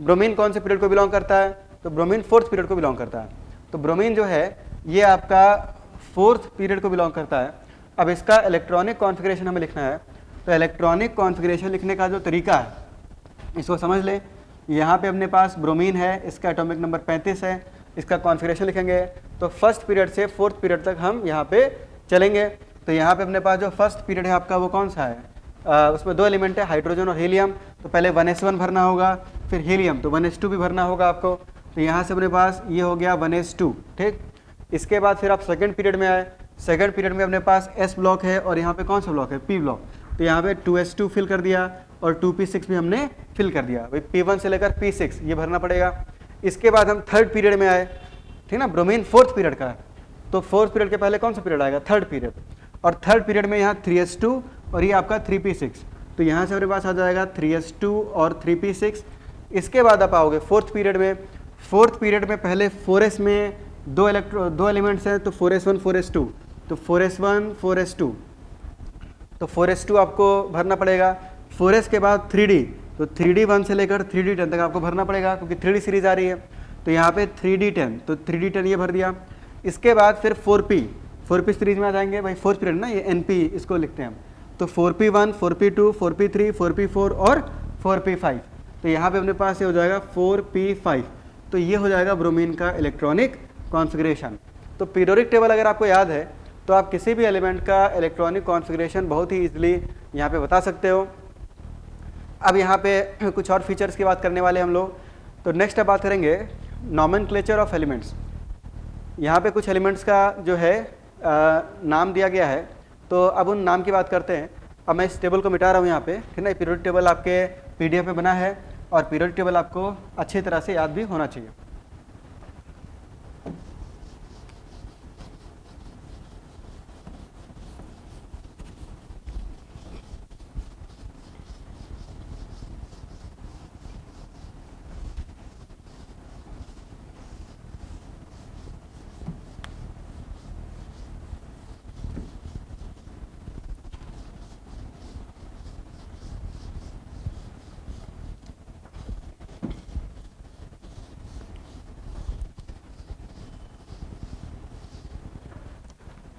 ब्रोमीन कौन से पीरियड को बिलोंग करता है? तो ब्रोमीन 4th पीरियड को बिलोंग करता है। तो ब्रोमीन जो है ये आपका 4th पीरियड को बिलोंग करता है। अब इसका इलेक्ट्रॉनिक कॉन्फ़िगरेशन हमें लिखना है, तो इलेक्ट्रॉनिक कॉन्फ़िगरेशन लिखने का जो तरीका है इसको समझ लें। यहाँ पे अपने पास ब्रोमीन है, इसका एटॉमिक नंबर 35 है, इसका कॉन्फ़िगरेशन लिखेंगे तो फर्स्ट पीरियड से 4th पीरियड तक हम यहाँ पे चलेंगे। तो यहाँ पे अपने पास जो फर्स्ट पीरियड है आपका वो कौन सा है? उसमें 2 एलिमेंट है, हाइड्रोजन और हीलियम, तो पहले 1s1 भरना होगा, फिर हीलियम, तो 1s2 भी भरना होगा आपको। तो यहाँ से अपने पास ये हो गया 1s2, ठीक। इसके बाद फिर आप सेकंड पीरियड में आए, सेकंड पीरियड में अपने पास s ब्लॉक है और यहाँ पे कौन सा ब्लॉक है? p ब्लॉक, तो यहाँ पे 2s2 फिल कर दिया और 2p6 भी हमने फिल कर दिया। भाई p1 से लेकर p6 ये भरना पड़ेगा। इसके बाद हम 3rd पीरियड में आए, ठीक ना, ब्रोमीन 4th पीरियड का है, तो 4th पीरियड के पहले कौन सा पीरियड आएगा? 3rd पीरियड, और 3rd पीरियड में यहाँ 3s2 और ये आपका 3p6, तो यहाँ से हमारे पास आ जाएगा 3s2 और 3p6। इसके बाद आप आओगे फोर्थ पीरियड में। फोर्थ पीरियड में पहले 4s में दो एलिमेंट्स हैं, तो 4s1 4s2, तो 4s1 4s2, तो 4s2 आपको भरना पड़ेगा। 4s के बाद 3D, तो 3D1 से लेकर 3D10 तक आपको भरना पड़ेगा क्योंकि 3D सीरीज आ रही है। तो यहाँ पे 3D10, तो 3D10 ये भर दिया। इसके बाद फिर 4P सीरीज में आ जाएंगे भाई, फोर्थ पीरियड ना, ये NP इसको लिखते हैं हम। तो 4P1 4P2 4P3 4P4 और 4P5, तो यहाँ पे अपने पास ये हो जाएगा 4P5। तो ये हो जाएगा ब्रोमीन का इलेक्ट्रॉनिक कॉन्फ़िगरेशन। तो पीरियोडिक टेबल अगर आपको याद है तो आप किसी भी एलिमेंट का इलेक्ट्रॉनिक कॉन्फ़िगरेशन बहुत ही ईजिली यहाँ पे बता सकते हो। अब यहाँ पे कुछ और फीचर्स की बात करने वाले हम लोग। तो नेक्स्ट अब बात करेंगे नॉमेनक्लेचर ऑफ एलिमेंट्स। यहाँ पे कुछ एलिमेंट्स का जो है नाम दिया गया है, तो अब उन नाम की बात करते हैं। अब मैं इस टेबल को मिटा रहा हूँ यहाँ पे, ठीक ना। पीरियोडिक टेबल आपके PDF में बना है और पीरियोडिक टेबल आपको अच्छी तरह से याद भी होना चाहिए।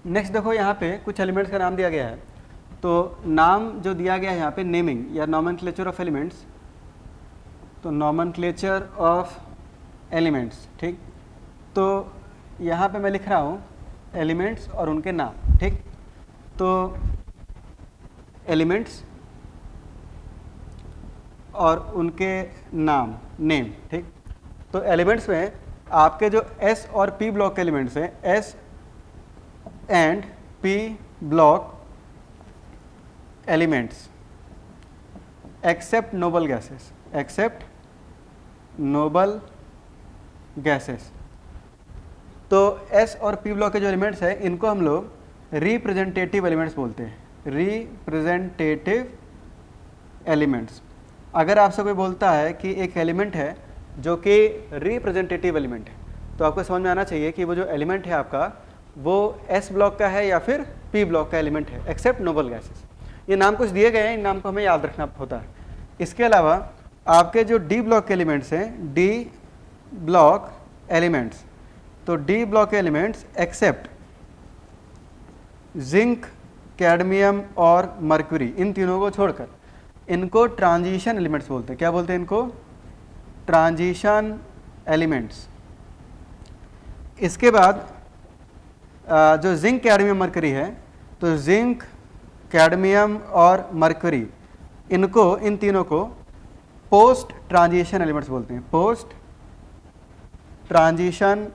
नेक्स्ट देखो, यहाँ पे कुछ एलिमेंट्स का नाम दिया गया है। तो नाम जो दिया गया है यहाँ पे नेमिंग या नॉमेनक्लेचर ऑफ एलिमेंट्स, तो नॉमेनक्लेचर ऑफ एलिमेंट्स, ठीक। तो यहाँ पे मैं लिख रहा हूँ एलिमेंट्स और उनके नाम, ठीक। तो एलिमेंट्स और उनके नाम, नेम, ठीक। तो एलिमेंट्स में आपके जो S और P ब्लॉक के एलिमेंट्स हैं, S and P block elements except noble gases, except noble gases। तो S और P ब्लॉक के जो एलिमेंट्स हैं इनको हम लोग रिप्रेजेंटेटिव एलिमेंट्स बोलते हैं, रिप्रेजेंटेटिव एलिमेंट्स। अगर आपसे कोई बोलता है कि एक एलिमेंट है जो कि रिप्रेजेंटेटिव एलिमेंट है, तो आपको समझ में आना चाहिए कि वो जो एलिमेंट है आपका वो S ब्लॉक का है या फिर P ब्लॉक का एलिमेंट है, एक्सेप्ट नोबल गैसेस। ये नाम कुछ दिए गए हैं, इन नाम को हमें याद रखना होता है। इसके अलावा आपके जो D ब्लॉक के एलिमेंट्स हैं, D ब्लॉक एलिमेंट्स, तो D block elements except zinc, cadmium और मर्क्यूरी, इन तीनों को छोड़कर इनको ट्रांजिशन एलिमेंट्स बोलते हैं। क्या बोलते हैं इनको? Transition elements. इसके बाद जो जिंक, कैडमियम, मरकरी है, तो जिंक, कैडमियम और मरकरी, इनको, इन तीनों को पोस्ट ट्रांजिशन एलिमेंट्स बोलते हैं, पोस्ट ट्रांजिशन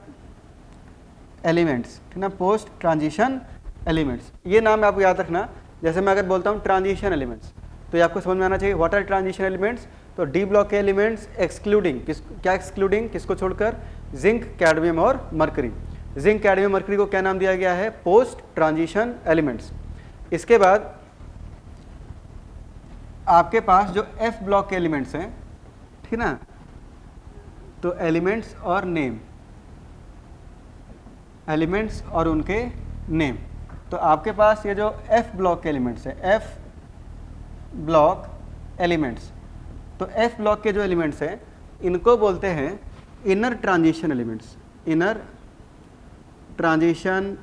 एलिमेंट्स, ठीक ना, पोस्ट ट्रांजिशन एलिमेंट्स। ये नाम आपको याद रखना। जैसे मैं अगर बोलता हूँ ट्रांजिशन एलिमेंट्स, तो ये आपको समझ में आना चाहिए व्हाट आर ट्रांजिशन एलिमेंट्स। तो डी ब्लॉक के एलिमेंट्स एक्सक्लूडिंग, क्या एक्सक्लूडिंग, किसको छोड़कर? जिंक, कैडमियम और मरकरी। जिंक, कैडमियम, मरकरी को क्या नाम दिया गया है? Post transition elements. इसके बाद आपके पास जो एफ ब्लॉक के एलिमेंट्स हैं, ठीक ना, तो एलिमेंट्स और नेम, एलिमेंट्स और उनके नेम। तो आपके पास ये जो एफ ब्लॉक के एलिमेंट्स हैं, एफ ब्लॉक एलिमेंट्स, तो एफ ब्लॉक के जो एलिमेंट्स हैं इनको बोलते हैं inner transition elements, inner transition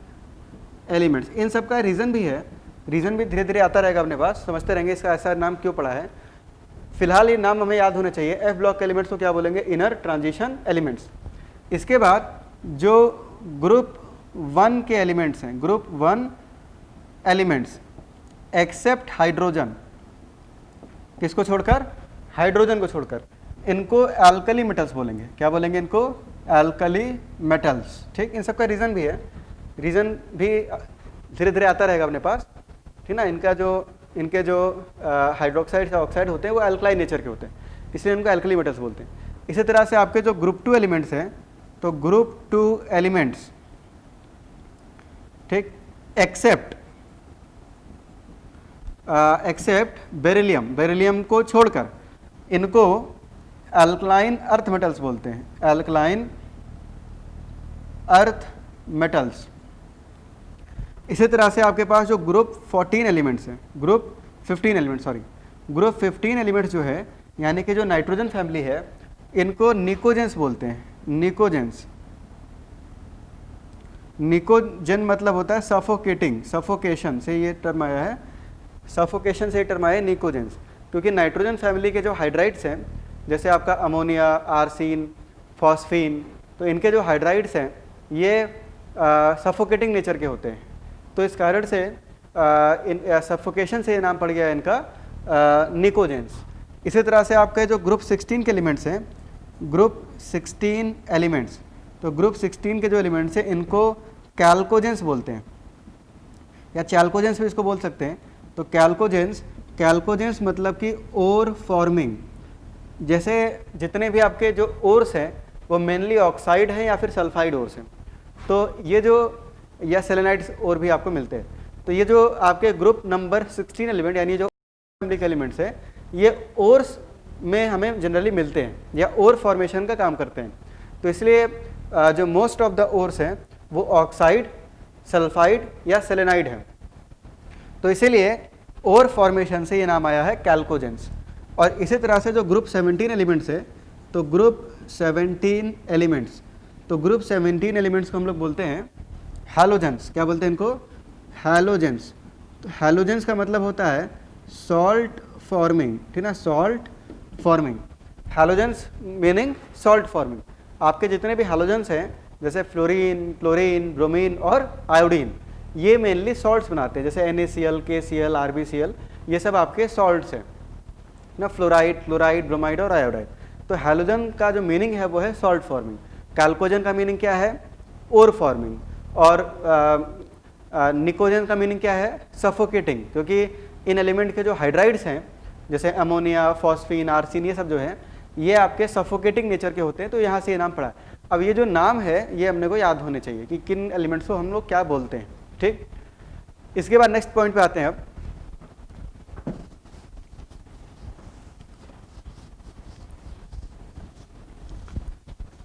elements. इन सब का रीज़न भी है, रीज़न भी धीरे धीरे आता रहेगा अपने पास, समझते रहेंगे इसका ऐसा नाम क्यों पड़ा है। फिलहाल ये नाम हमें याद होना चाहिए। एफ ब्लॉक के एलिमेंट्स को क्या बोलेंगे? Inner transition elements. इसके बाद जो ग्रुप 1 के एलिमेंट्स हैं, ग्रुप 1 एलिमेंट्स एक्सेप्ट हाइड्रोजन, किसको छोड़कर? हाइड्रोजन को छोड़कर, इनको एल्कली मेटल्स बोलेंगे। क्या बोलेंगे इनको? Alkali metals. ठीक, इन सब का रीज़न भी है, रीज़न भी धीरे धीरे आता रहेगा अपने पास, ठीक ना। इनके जो हाइड्रोक्साइड या ऑक्साइड होते हैं वो एल्कलाइन नेचर के होते हैं, इसलिए इनको एल्कली मेटल्स बोलते हैं। इसी तरह से आपके जो ग्रुप 2 एलिमेंट्स हैं, तो ग्रुप 2 एलिमेंट्स, ठीक, एक्सेप्ट बेरिलियम, बेरिलियम को छोड़कर इनको अल्कलाइन अर्थ मेटल्स बोलते हैं, अल्कलाइन अर्थ मेटल्स। इसी तरह से आपके पास जो ग्रुप 14 एलिमेंट्स हैं, group 15 elements, sorry group 15 elements जो है, यानी कि जो नाइट्रोजन फैमिली है, इनको निकोजेंस बोलते हैं, निकोजेंस। निकोजन मतलब होता है सफोकेटिंग, सफोकेशन से ये टर्म आया है, सफोकेशन से ये टर्म आया है निकोजेंस। क्योंकि नाइट्रोजन फैमिली के जो हाइड्राइड्स हैं, जैसे आपका अमोनिया, आर्सिन, फॉस्फीन, तो इनके जो हाइड्राइड्स हैं ये सफोकेटिंग नेचर के होते हैं। तो इस कारण से सफोकेशन से ये नाम पड़ गया है इनका निकोजेंस। इसी तरह से आपके जो ग्रुप 16 के एलिमेंट्स हैं, ग्रुप 16 एलिमेंट्स, तो ग्रुप 16 के जो एलिमेंट्स हैं इनको कैल्कोजेंस बोलते हैं, या चैल्कोजेंस भी इसको बोल सकते हैं। तो कैल्कोजेंस, कैल्कोजेंस मतलब कि ओर फॉर्मिंग। जैसे जितने भी आपके जो ओर्स हैं वो मेनली ऑक्साइड हैं या फिर सल्फाइड ओर्स हैं, तो ये जो या सेलेनाइड्स और भी आपको मिलते हैं। तो ये जो आपके ग्रुप नंबर 16 एलिमेंट यानी जो फैमिली के एलिमेंट्स है, ये ओर्स में हमें जनरली मिलते हैं या ओर फॉर्मेशन का काम करते हैं। तो इसलिए जो मोस्ट ऑफ द ओर्स हैं वो ऑक्साइड, सल्फाइड या सेलेनाइड हैं। तो इसीलिए ओर फॉर्मेशन से ये नाम आया है कैल्कोजेंस। और इसी तरह से जो ग्रुप 17 एलिमेंट्स है, तो ग्रुप 17 एलिमेंट्स, तो ग्रुप 17 एलिमेंट्स को हम लोग बोलते हैं हैलोजेंस। क्या बोलते हैं इनको? हैलोजेंस। तो हैलोजेंस का मतलब होता है सॉल्ट फॉर्मिंग, ठीक ना, salt forming. Halogens meaning salt forming. आपके जितने भी हैलोजेंस हैं जैसे फ्लोरीन, क्लोरीन, ब्रोमीन और आयोडीन, ये मेनली सॉल्ट्स बनाते हैं, जैसे NaCl, KCl, RbCl, ये सब आपके सॉल्ट्स हैं ना, फ्लोराइड, क्लोराइड, ब्रोमाइड और आयोडाइड। तो हैलोजन का जो मीनिंग है वो है सॉल्ट फॉर्मिंग। कैल्कोजन का मीनिंग क्या है? ओर फॉर्मिंग। और निकोजन का मीनिंग क्या है? सफोकेटिंग। क्योंकि इन एलिमेंट के जो हाइड्राइड्स हैं जैसे अमोनिया, फॉस्फीन, आर्सिन, ये सब जो है ये आपके सफोकेटिंग नेचर के होते हैं, तो यहाँ से ये नाम पड़ा। अब ये जो नाम है ये अपने को याद होने चाहिए कि किन एलिमेंट्स को हम लोग क्या बोलते हैं, ठीक। इसके बाद नेक्स्ट पॉइंट पे आते हैं। अब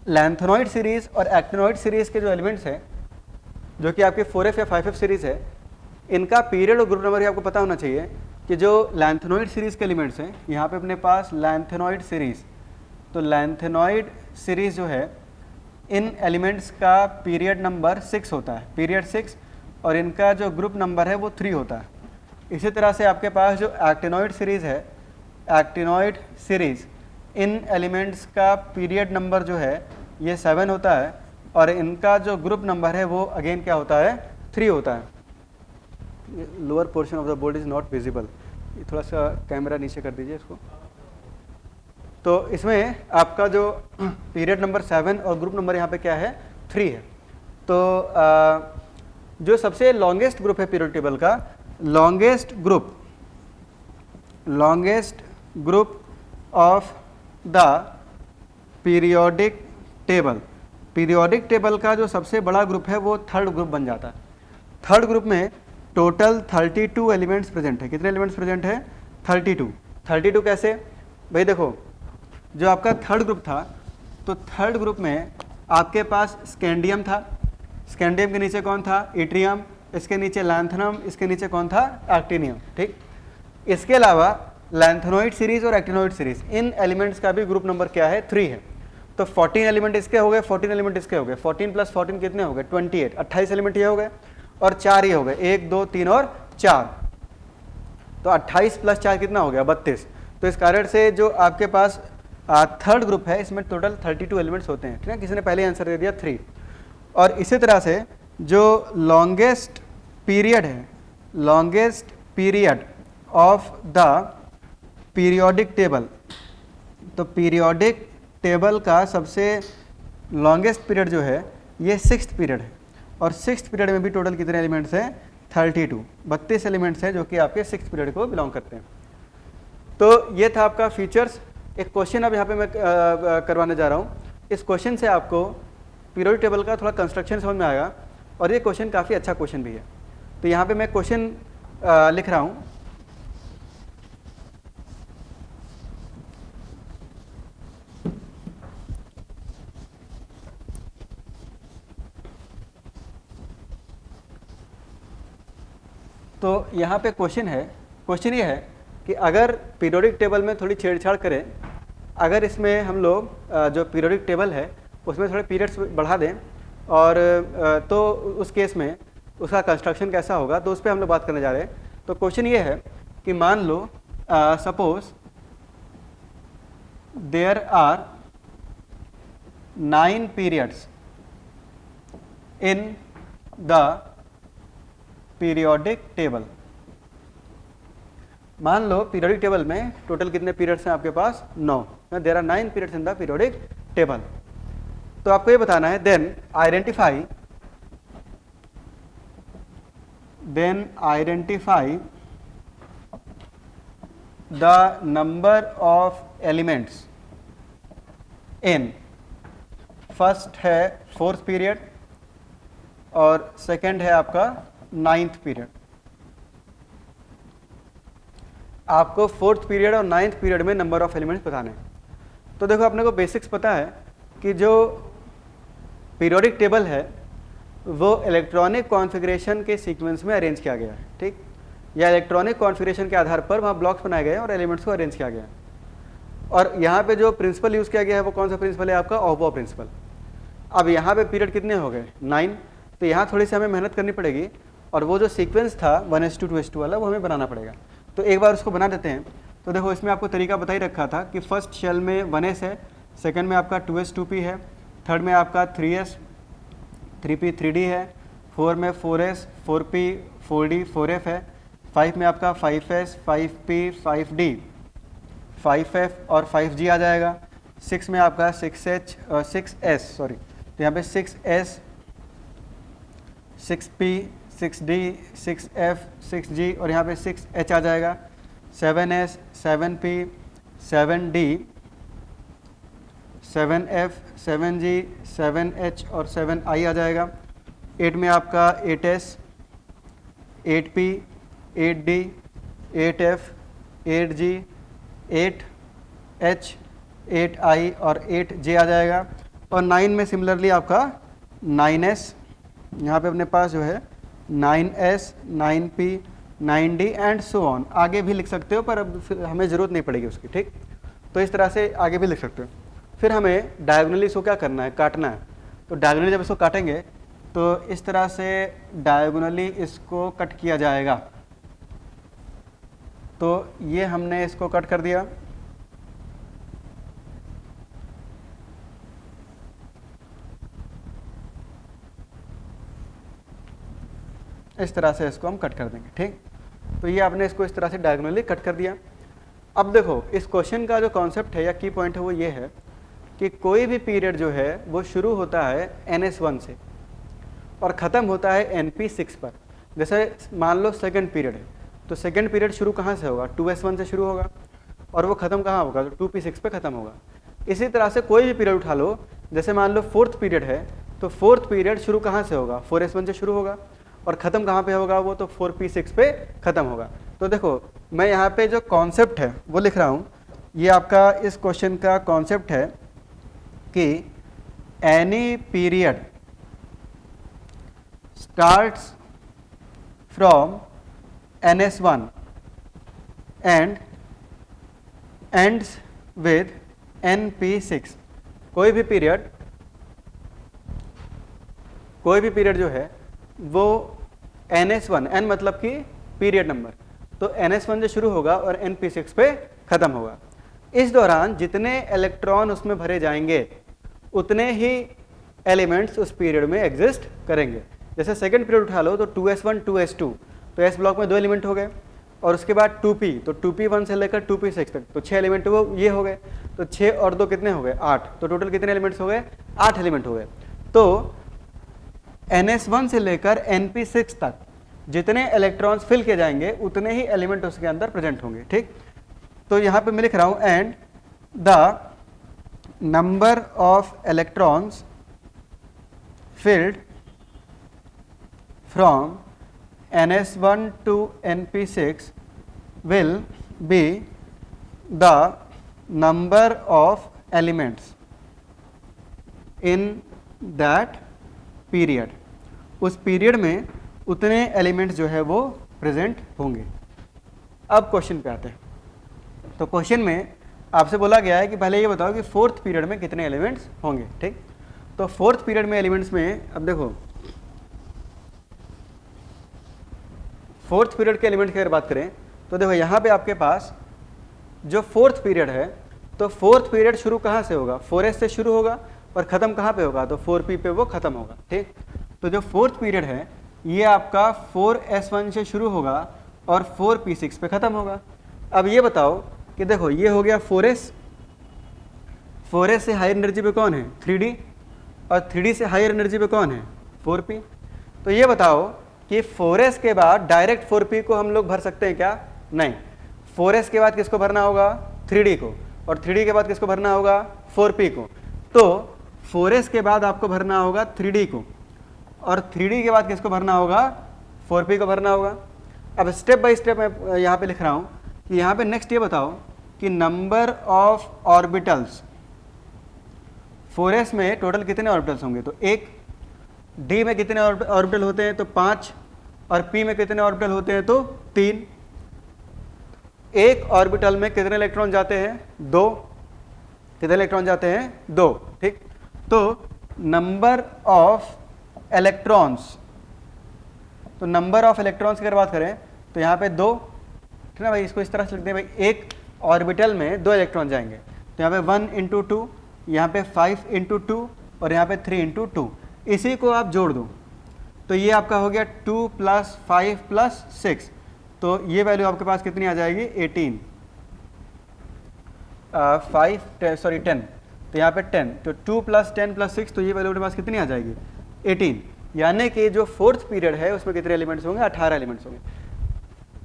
लैंथेनॉइड सीरीज और एक्टिनॉइड सीरीज के जो एलिमेंट्स हैं, जो कि आपके 4F या 5F सीरीज है, इनका पीरियड और ग्रुप नंबर आपको पता होना चाहिए। कि जो लैंथेनॉइड सीरीज के एलिमेंट्स हैं, यहाँ पे अपने पास लैंथेनॉइड सीरीज, तो लैंथेनॉइड सीरीज जो है इन एलिमेंट्स का पीरियड नंबर 6 होता है, पीरियड 6, और इनका जो ग्रुप नंबर है वो 3 होता है। इसी तरह से आपके पास जो एक्टिनॉइड सीरीज है, एक्टिनॉइड सीरीज, इन एलिमेंट्स का पीरियड नंबर जो है ये 7 होता है, और इनका जो ग्रुप नंबर है वो अगेन क्या होता है? 3 होता है। Lower portion of the board is not visible, थोड़ा सा कैमरा नीचे कर दीजिए इसको। तो इसमें आपका जो पीरियड नंबर 7 और ग्रुप नंबर यहाँ पे क्या है? 3 है। तो जो सबसे लॉन्गेस्ट ग्रुप है पीरियड टेबल का, longest group of the periodic table, periodic table का जो सबसे बड़ा ग्रुप है वो थर्ड ग्रुप बन जाता है। थर्ड ग्रुप में टोटल 32 एलिमेंट्स प्रेजेंट है। कितने एलिमेंट्स प्रेजेंट है? 32। 32 कैसे भाई? देखो, जो आपका थर्ड ग्रुप था, तो थर्ड ग्रुप में आपके पास स्कैंडियम था, स्कैंडियम के नीचे कौन था? इट्रियम, इसके नीचे लैंथेनम, इसके नीचे कौन था? एक्टिनियम, ठीक। इसके अलावा लैंथेनॉइड सीरीज और एक्टिनॉइड सीरीज, इन एलिमेंट्स का भी ग्रुप नंबर क्या है? 3 है। तो 14 एलिमेंट इसके हो गए, 14 एलिमेंट इसके हो गए, 14 + 14 कितने हो गए? 28, 28 एलिमेंट ये हो गए, और 4 ये हो गए, 1, 2, 3 और 4। तो 28 + 4 कितना हो गया? 32। तो इस कारण से जो आपके पास थर्ड ग्रुप है, इसमें टोटल 32 एलिमेंट्स होते हैं, ठीक है। किसी ने पहले आंसर दे दिया 3। और इसी तरह से जो लॉन्गेस्ट पीरियड है, longest period of the periodic table, तो पीरियोडिक टेबल का सबसे लॉन्गेस्ट पीरियड जो है ये 6th पीरियड है। और 6th पीरियड में भी टोटल कितने एलिमेंट्स हैं? 32, 32 एलिमेंट्स हैं जो कि आपके 6th पीरियड को बिलोंग करते हैं। तो ये था आपका फीचर्स। एक क्वेश्चन अब यहाँ पे मैं करवाने जा रहा हूँ। इस क्वेश्चन से आपको पीरियोडिक टेबल का थोड़ा कंस्ट्रक्शन समझ में आएगा, और ये क्वेश्चन काफ़ी अच्छा क्वेश्चन भी है। तो यहाँ पे मैं क्वेश्चन लिख रहा हूँ। तो यहाँ पे क्वेश्चन ये है कि अगर पीरियोडिक टेबल में थोड़ी छेड़छाड़ करें, अगर इसमें हम लोग जो पीरियोडिक टेबल है उसमें थोड़े पीरियड्स बढ़ा दें और तो उस केस में उसका कंस्ट्रक्शन कैसा होगा, तो उस पर हम लोग बात करने जा रहे हैं। तो क्वेश्चन ये है कि मान लो suppose there are 9 periods in the periodic table। मान लो पीरियोडिक टेबल में टोटल कितने पीरियड्स हैं आपके पास? 9। There are 9 periods in the periodic table. तो आपको ये बताना है then identify the number of elements in, first है 4th पीरियड और सेकंड है आपका 9th पीरियड। आपको 4th पीरियड और 9th पीरियड में नंबर ऑफ एलिमेंट्स बताने हैं। तो देखो अपने को बेसिक्स पता है कि जो पीरियोडिक टेबल है वो इलेक्ट्रॉनिक कॉन्फ़िगरेशन के सीक्वेंस में अरेंज किया गया है, ठीक, या इलेक्ट्रॉनिक कॉन्फ़िगरेशन के आधार पर वहाँ ब्लॉक्स बनाए गए और एलिमेंट्स को अरेंज किया गया है। और यहाँ पे जो प्रिंसिपल यूज़ किया गया है वो कौन सा प्रिंसिपल है? आपका ऑपो प्रिंसिपल। अब यहाँ पे पीरियड कितने हो गए? 9। तो यहाँ थोड़ी सी हमें मेहनत करनी पड़ेगी और वो जो सीक्वेंस था 1:2 2:2 वाला वो हमें बनाना पड़ेगा। तो एक बार उसको बना देते हैं। तो देखो इसमें आपको तरीका बता ही रखा था कि फर्स्ट शेल में 1s है, सेकंड में आपका 2s 2p है, थर्ड में आपका 3s 3p 3d है, 4 में 4s 4p 4d 4f है, 5 में आपका 5s 5p 5d 5f और 5g आ जाएगा, 6 में आपका 6s सॉरी, तो यहाँ पे 6s 6p 6d 6f 6g और यहाँ पे 6h आ जाएगा, 7s 7p 7d 7f 7g 7h और 7i आ जाएगा, 8 में आपका 8s 8p 8d 8f 8g 8h 8i और 8j आ जाएगा। और 9 में सिमिलरली आपका 9s, यहाँ पे अपने पास जो है 9s 9p 9d and so on. आगे भी लिख सकते हो पर अब हमें ज़रूरत नहीं पड़ेगी उसकी, ठीक। तो इस तरह से आगे भी लिख सकते हो। फिर हमें डायगोनली इसको क्या करना है? काटना है। तो डायगोनली जब इसको काटेंगे तो इस तरह से डायगोनली इसको कट किया जाएगा। तो ये हमने इसको कट कर दिया, इस तरह से इसको हम कट कर देंगे, ठीक। तो ये आपने इसको इस तरह से डायगोनली कट कर दिया। अब देखो इस क्वेश्चन का जो कॉन्सेप्ट है या की पॉइंट है वो ये है कि कोई भी पीरियड जो है वो शुरू होता है NS1 से और ख़त्म होता है NP6 पर। जैसे मान लो सेकंड पीरियड है तो सेकंड पीरियड शुरू कहाँ से होगा? 2S1 से शुरू होगा और वो ख़त्म कहाँ होगा? तो 2P6 पे ख़त्म होगा। इसी तरह से कोई भी पीरियड उठा लो, जैसे मान लो 4th पीरियड है तो 4th पीरियड शुरू कहाँ से होगा? 4S1 से शुरू होगा और ख़त्म कहाँ पे होगा? वो तो 4P6 पे ख़त्म होगा। तो देखो मैं यहाँ पे जो कॉन्सेप्ट है वो लिख रहा हूँ, ये आपका इस क्वेश्चन का कॉन्सेप्ट है कि any period starts from NS1 and ends with NP6। कोई भी पीरियड जो है वो NS1, N मतलब कि पीरियड नंबर, तो NS1 से शुरू होगा और NP6 पे ख़त्म होगा। इस दौरान जितने इलेक्ट्रॉन उसमें भरे जाएंगे उतने ही एलिमेंट्स उस पीरियड में एग्जिस्ट करेंगे। जैसे सेकंड पीरियड उठा लो तो 2S1 2S2, तो S ब्लॉक में 2 एलिमेंट हो गए और उसके बाद 2P, तो 2P1 से लेकर 2P6 तक तो 6 एलिमेंट वो ये हो गए। तो 6 और 2 कितने हो गए? 8। तो टोटल कितने एलिमेंट्स हो गए? 8 एलिमेंट हो गए। तो NS1 से लेकर NP6 तक जितने इलेक्ट्रॉन्स फिल किए जाएंगे उतने ही एलिमेंट उसके अंदर प्रेजेंट होंगे, ठीक। तो यहाँ पे मैं लिख रहा हूँ and the number of electrons field from NS1 to NP6 will be the number of elements in that period। उस पीरियड में उतने एलिमेंट्स जो है वो प्रेजेंट होंगे। अब क्वेश्चन पे आते हैं। तो क्वेश्चन में आपसे बोला गया है कि पहले ये बताओ कि फोर्थ पीरियड में कितने एलिमेंट्स होंगे। ठीक, तो फोर्थ पीरियड में एलिमेंट्स में अब देखो फोर्थ पीरियड के एलिमेंट की अगर बात करें तो देखो यहाँ पे आपके पास जो फोर्थ पीरियड है, तो फोर्थ पीरियड शुरू कहाँ से होगा, 4s से शुरू होगा और ख़त्म कहाँ पे होगा, तो 4p पे वो ख़त्म होगा। ठीक, तो जो फोर्थ पीरियड है ये आपका 4s1 से शुरू होगा और 4p6 पे ख़त्म होगा। अब ये बताओ कि देखो ये हो गया 4s, 4s से हायर एनर्जी पे कौन है 3d, और 3d से हायर एनर्जी पे कौन है 4p। तो ये बताओ कि 4s के बाद डायरेक्ट 4p को हम लोग भर सकते हैं क्या, नहीं। 4s के बाद किसको भरना होगा 3d को, और 3d के बाद किसको भरना होगा 4p को। तो 4s के बाद आपको भरना होगा 3d को, और 3d के बाद किसको भरना होगा 4p को भरना होगा। अब स्टेप बाय स्टेप मैं यहाँ पे लिख रहा हूँ कि यहाँ पे नेक्स्ट ये बताओ कि नंबर ऑफ ऑर्बिटल्स 4s में टोटल कितने ऑर्बिटल्स होंगे, तो 1, d में कितने ऑर्बिटल होते हैं, तो 5, और p में कितने ऑर्बिटल होते हैं, तो 3। एक ऑर्बिटल में कितने इलेक्ट्रॉन जाते हैं, 2। कितने इलेक्ट्रॉन जाते हैं, 2। ठीक, तो नंबर ऑफ इलेक्ट्रॉन्स, तो नंबर ऑफ इलेक्ट्रॉन्स की अगर बात करें तो यहाँ पे 2, ठीक ना भाई, इसको इस तरह से लिखते हैं भाई, एक ऑर्बिटल में 2 इलेक्ट्रॉन जाएंगे, तो यहाँ पे 1 × 2, यहाँ पे 5 × 2 और यहाँ पे 3 × 2, इसी को आप जोड़ दो तो ये आपका हो गया 2 + 5 + 6, तो ये वैल्यू आपके पास कितनी आ जाएगी 18, 10, तो यहाँ पे 10, तो 2 + 10 + 6, तो ये वैल्यू आपके पास कितनी आ जाएगी 18। यानी कि जो फोर्थ पीरियड है उसमें कितने एलिमेंट्स होंगे, 18 एलिमेंट्स होंगे।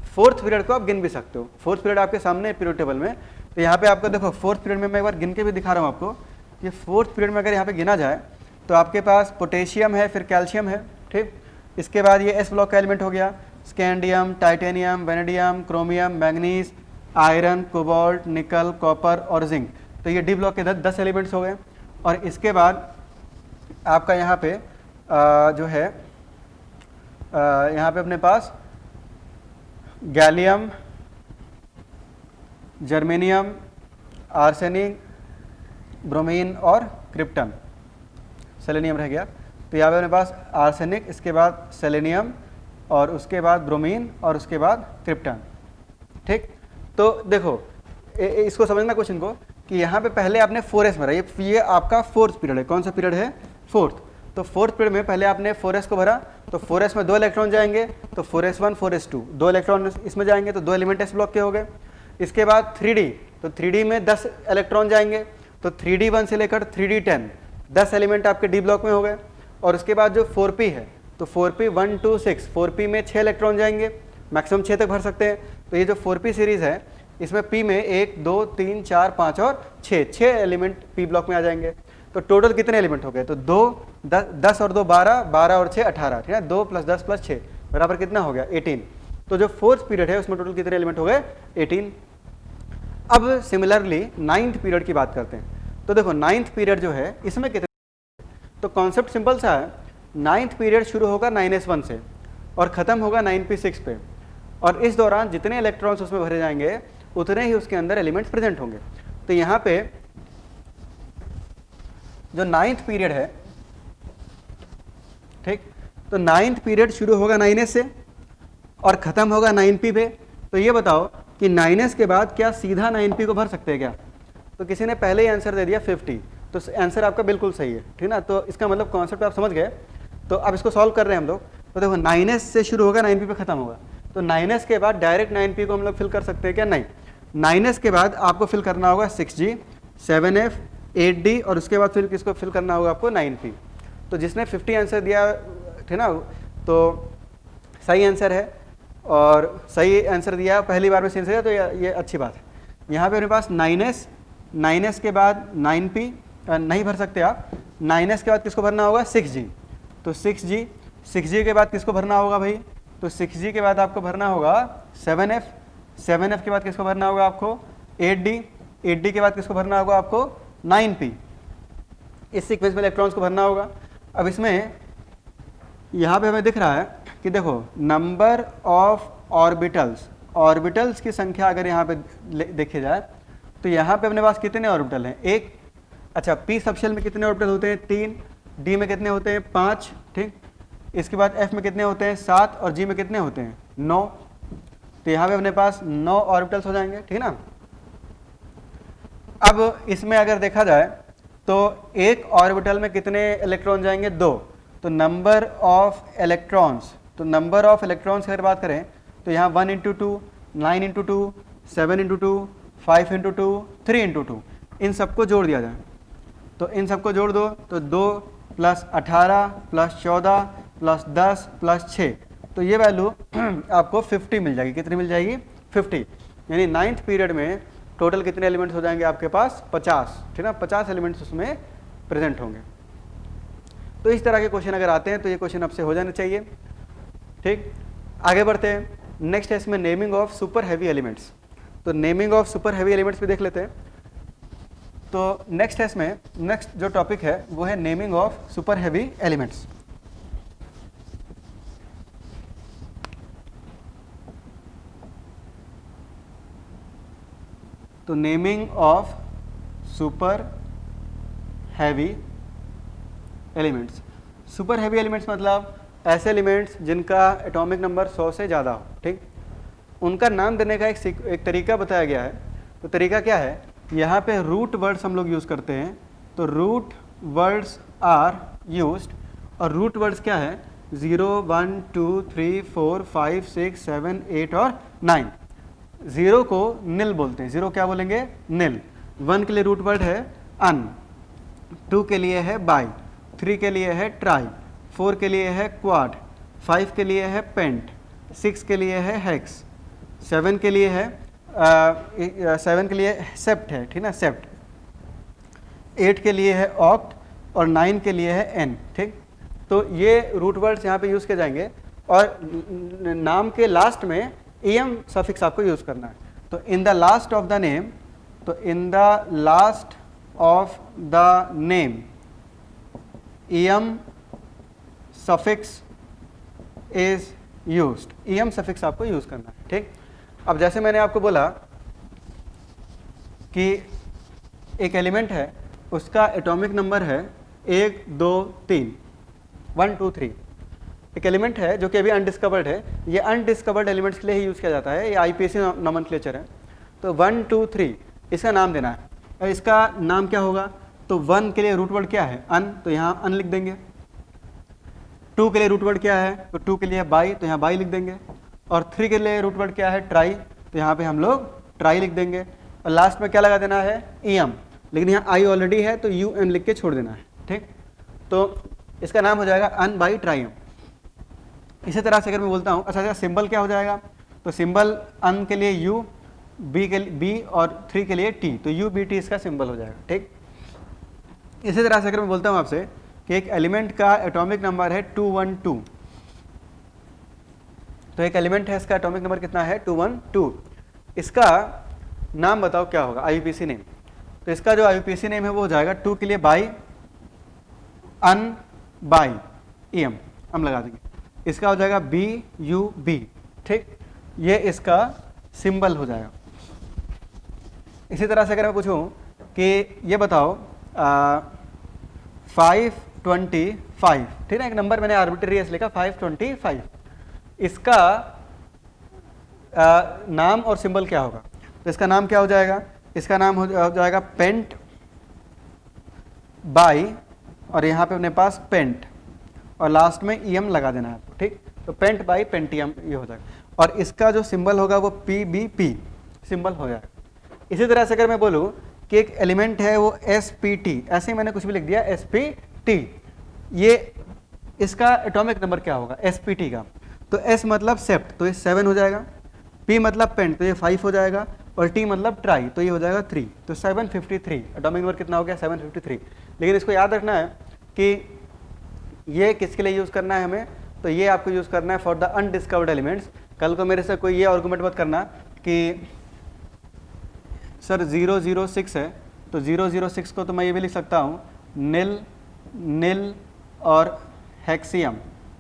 फोर्थ पीरियड को आप गिन भी सकते हो, फोर्थ पीरियड आपके सामने पीरियड टेबल में। तो यहाँ पे आपको देखो फोर्थ पीरियड में मैं एक बार गिन के भी दिखा रहा हूँ आपको कि फोर्थ पीरियड में अगर यहाँ पे गिना जाए तो आपके पास पोटेशियम है, फिर कैल्शियम है। ठीक, इसके बाद ये एस ब्लॉक का एलिमेंट हो गया, scandium, titanium, vanadium, chromium, manganese, iron, cobalt, निकल, कॉपर और जिंक। तो ये डी ब्लॉक के 10 एलिमेंट्स हो गए। और इसके बाद आपका यहाँ पे जो है यहाँ पे अपने पास गैलियम, जर्मेनियम, आर्सेनिक, ब्रोमीन और क्रिप्टन, सेलेनियम रह गया। तो यहाँ पे अपने पास आर्सेनिक, इसके बाद सेलेनियम और उसके बाद ब्रोमीन और उसके बाद क्रिप्टन। ठीक, तो देखो इसको समझना क्वेश्चन को कि यहाँ पे पहले आपने 4s भरा, ये आपका फोर्थ पीरियड है। कौन सा पीरियड है, फोर्थ। तो फोर्थ पीरियड में पहले आपने 4s को भरा, तो 4s में 2 इलेक्ट्रॉन जाएंगे, तो 4s1 4s2, 2 इलेक्ट्रॉन इसमें जाएंगे, तो 2 एलिमेंट एस ब्लॉक के हो गए। इसके बाद 3d, तो 3d में 10 इलेक्ट्रॉन जाएंगे, तो 3d1 से लेकर 3d10, 10 एलिमेंट आपके डी ब्लॉक में हो गए। और उसके बाद जो 4p है, तो 4p 1 2 6, 4p में 6 इलेक्ट्रॉन जाएंगे, मैक्सिमम 6 तक भर सकते हैं। तो ये जो 4p सीरीज़ है इसमें p में 1 2 3 4 5 और 6 एलिमेंट p ब्लॉक में आ जाएंगे। तो टोटल कितने एलिमेंट हो गए, तो 2 10 और 2 12, 12 और 6 18, ठीक है, 2 + 10 + 6 बराबर कितना हो गया 18। तो जो फोर्थ पीरियड है उसमें टोटल कितने एलिमेंट हो गए 18। अब सिमिलरली 9th पीरियड की बात करते हैं। तो देखो 9th पीरियड जो है इसमें कितने, तो कॉन्सेप्ट सिंपल सा है। 9th पीरियड शुरू होगा 9s1 से और ख़त्म होगा 9p6 पे, और इस दौरान जितने इलेक्ट्रॉन्स उसमें भरे जाएंगे उतने ही उसके अंदर एलिमेंट्स प्रेजेंट होंगे। तो यहाँ पे जो 9th पीरियड है, ठीक, तो 9th पीरियड शुरू होगा 9s से और ख़त्म होगा 9p पे। तो ये बताओ कि 9s के बाद क्या सीधा 9p को भर सकते हैं क्या, तो किसी ने पहले ही आंसर दे दिया 50, तो आंसर आपका बिल्कुल सही है, ठीक ना। तो इसका मतलब कॉन्सेप्ट आप समझ गए। तो अब इसको सॉल्व कर रहे हैं हम लोग। तो देखो 9s से शुरू होगा 9p पे ख़त्म होगा, तो 9s के बाद डायरेक्ट 9p को हम लोग फिल कर सकते हैं क्या, नहीं। 9s के बाद आपको फिल करना होगा 6g, 7f, 8d और उसके बाद फिर किसको फिल करना होगा आपको 9p। तो जिसने 50 आंसर दिया, ठीक ना, तो सही आंसर है और सही आंसर दिया पहली बार में सही आंसर दिया, तो ये अच्छी बात है। यहाँ पे मेरे पास 9s के बाद 9p नहीं भर सकते आप। 9s के बाद किसको भरना होगा 6g, तो 6g के बाद किसको भरना होगा भाई, तो 6g के बाद आपको भरना होगा 7f के बाद किसको भरना होगा आपको 8d के बाद किसको भरना होगा आपको 9p। इस सीक्वेंस में इलेक्ट्रॉन्स को भरना होगा। अब इसमें यहाँ पे हमें दिख रहा है कि देखो नंबर ऑफ ऑर्बिटल्स, ऑर्बिटल्स की संख्या अगर यहाँ पे देखी जाए तो यहाँ पे अपने पास कितने ऑर्बिटल हैं? एक। अच्छा, पी सबशेल में कितने ऑर्बिटल होते हैं? 3। डी में कितने होते हैं? 5। ठीक। इसके बाद एफ में कितने होते हैं? 7। और जी में कितने होते हैं? 9। तो यहाँ पे अपने पास 9 ऑर्बिटल्स हो जाएंगे, ठीक है ना। अब इसमें अगर देखा जाए तो एक ऑर्बिटल में कितने इलेक्ट्रॉन जाएंगे? 2। तो नंबर ऑफ इलेक्ट्रॉन्स, तो नंबर ऑफ इलेक्ट्रॉन्स की अगर बात करें तो यहाँ 1 × 2, 9 × 2, 7 × 2, 5 × 2, 3 × 2, इन सबको जोड़ दिया जाए तो इन सबको जोड़ दो तो 2 + 18 + 14 + 10 + 6, तो ये वैल्यू आपको 50 मिल जाएगी। कितनी मिल जाएगी? 50। यानी 9th पीरियड में टोटल कितने एलिमेंट्स हो जाएंगे आपके पास? 50, ठीक ना। 50 एलिमेंट्स उसमें प्रेजेंट होंगे। तो इस तरह के क्वेश्चन अगर आते हैं तो ये क्वेश्चन आपसे हो जाना चाहिए। ठीक, आगे बढ़ते हैं। नेक्स्ट है इसमें naming of super heavy elements. तो naming of super heavy elements भी देख लेते हैं। तो नेक्स्ट है इसमें, नेक्स्ट जो टॉपिक है वो है naming of super heavy elements. तो naming of super heavy elements. Super heavy elements मतलब ऐसे एलिमेंट्स जिनका एटॉमिक नंबर 100 से ज़्यादा हो। ठीक, उनका नाम देने का एक तरीका बताया गया है। तो तरीका क्या है? यहाँ पे रूट वर्ड्स हम लोग यूज़ करते हैं। तो रूट वर्ड्स आर यूज्ड, और रूट वर्ड्स क्या है? 0, 1, 2, 3, 4, 5, 6, 7, 8 और 9। 0 को नील बोलते हैं। 0 क्या बोलेंगे? नील। 1 के लिए रूट वर्ड है अन, 2 के लिए है बाई, 3 के लिए है ट्राई, 4 के लिए है क्वाड, 5 के लिए है पेंट, 6 के लिए है हेक्स, 7 के लिए है 7 के लिए सेप्ट है, ठीक ना, सेप्ट। 8 के लिए है ऑक्ट और 9 के लिए है एन। ठीक, तो ये रूट वर्ड्स यहाँ पे यूज़ किए जाएंगे। और नाम के लास्ट में एम सफिक्स आपको यूज़ करना है। तो in the last of the name, तो in the last of the name M suffix is used. M suffix आपको यूज़ करना है। ठीक, अब जैसे मैंने आपको बोला कि एक एलिमेंट है, उसका एटॉमिक नंबर है 1, 2, 3, 1, 2, 3। एक एलिमेंट है जो कि अभी अनडिस्कवर्ड है। ये अनडिस्कवर्ड एलिमेंट्स के लिए ही यूज़ किया जाता है। ये आईपीएसी नोमेनक्लेचर है। तो 1, 2, 3 इसका नाम देना है। और इसका नाम क्या होगा? तो 1 के लिए रूट वर्ड क्या है? अन, तो यहाँ अन लिख देंगे। 2 के लिए रूट वर्ड क्या है? तो 2 के लिए बाई, तो यहाँ बाई लिख देंगे। और 3 के लिए रूट वर्ड क्या है? ट्राई, तो यहाँ पे हम लोग ट्राई लिख देंगे। और लास्ट में क्या लगा देना है? एम, लेकिन यहाँ आई ऑलरेडी है तो यू एम लिख के छोड़ देना है। ठीक, तो इसका नाम हो जाएगा अन बाई ट्राई। इसी तरह से अगर मैं बोलता हूँ, अच्छा सिंबल क्या हो जाएगा? तो सिंबल अन के लिए यू, बी के लिए बी और 3 के लिए टी, तो यू बी टी इसका सिंबल हो जाएगा। ठीक, इसी तरह से अगर मैं बोलता हूँ आपसे कि एक एलिमेंट का एटॉमिक नंबर है 212, तो एक एलिमेंट है, इसका एटॉमिक नंबर कितना है? 212। इसका नाम बताओ क्या होगा? IUPAC name. तो इसका जो आईयूपीएसी नेम है वो हो जाएगा 2 के लिए बाई, अन बाई एम, हम लगा देंगे। इसका हो जाएगा बी यू बी। ठीक, ये इसका सिंबल हो जाएगा। इसी तरह से अगर मैं पूछूं कि ये बताओ 525, ठीक है, एक नंबर मैंने आर्बिट्री लिखा 525, इसका नाम और सिंबल क्या होगा? तो इसका नाम क्या हो जाएगा? इसका नाम हो जाएगा पेंट बाई, और यहाँ पे अपने पास पेंट, और लास्ट में ईएम लगा देना है आपको। ठीक, तो पेंट बाई पेंटियम ये हो जाएगा। और इसका जो सिंबल होगा वो पी बी पी सिंबल हो जाएगा। इसी तरह से अगर मैं बोलूँ कि एक एलिमेंट है वो एस पी टी, ऐसे ही मैंने कुछ भी लिख दिया एस पी टी, ये इसका एटॉमिक नंबर क्या होगा? एस पी टी का। तो एस मतलब सेप्ट, तो ये 7 हो जाएगा। पी मतलब पेंट, तो ये 5 हो जाएगा। और टी मतलब ट्राई, तो ये हो जाएगा 3। तो 753 एटॉमिक नंबर कितना हो गया? 753। लेकिन इसको याद रखना है कि ये किसके लिए यूज़ करना है हमें? तो ये आपको यूज़ करना है फॉर द अनडिस्कवर्ड एलिमेंट्स। कल को मेरे से कोई ये आर्गुमेंट मत करना कि सर 006 है, तो 006 को तो मैं ये भी लिख सकता हूँ नील नील और हेक्सियम,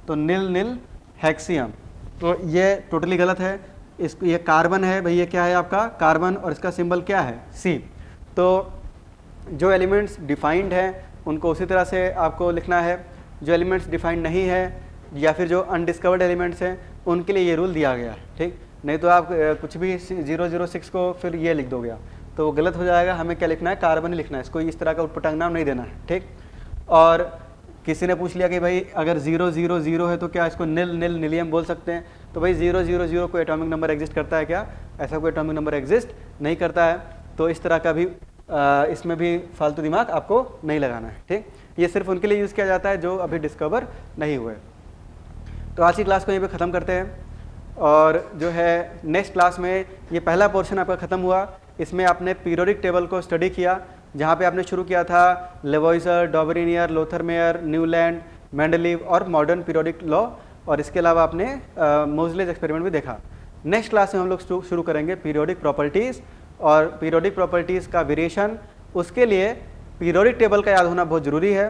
तो नील नील हेक्सियम, तो ये टोटली गलत है। इसको ये कार्बन है भाई, ये क्या है आपका कार्बन और इसका सिंबल क्या है C। तो जो एलिमेंट्स डिफाइंड हैं उनको उसी तरह से आपको लिखना है, जो एलिमेंट्स डिफाइंड नहीं है या फिर जो अनडिस्कवर्ड एलिमेंट्स हैं उनके लिए ये रूल दिया गया है, ठीक। नहीं तो आप कुछ भी 006 को फिर ये लिख दोगे तो वो गलत हो जाएगा। हमें क्या लिखना है, कार्बन ही लिखना है, इसको इस तरह का उटपटांग नाम नहीं देना है, ठीक। और किसी ने पूछ लिया कि भाई अगर 000 है तो क्या इसको नीलियम बोल सकते हैं, तो भाई 000 कोई एटॉमिक नंबर एग्जिस्ट करता है क्या? ऐसा कोई एटॉमिक नंबर एग्जिस्ट नहीं करता है। तो इस तरह का भी इसमें भी फालतू दिमाग आपको नहीं लगाना है, ठीक। ये सिर्फ उनके लिए यूज़ किया जाता है जो अभी डिस्कवर नहीं हुए। तो आज की क्लास को यहीं पे ख़त्म करते हैं और जो है नेक्स्ट क्लास में ये पहला पोर्शन आपका ख़त्म हुआ। इसमें आपने पीरियोडिक टेबल को स्टडी किया, जहाँ पे आपने शुरू किया था लेवॉइजर, डॉबरिनियर, लोथरमेयर, न्यूलैंड, मेंडलीव और मॉडर्न पीरियोडिक लॉ, और इसके अलावा आपने मोज़लेज एक्सपेरिमेंट भी देखा। नेक्स्ट क्लास में हम लोग शुरू करेंगे पीरियोडिक प्रॉपर्टीज़, और पीरियोडिक प्रॉपर्टीज़ का वेरिएशन, उसके लिए पीरियोडिक टेबल का याद होना बहुत ज़रूरी है।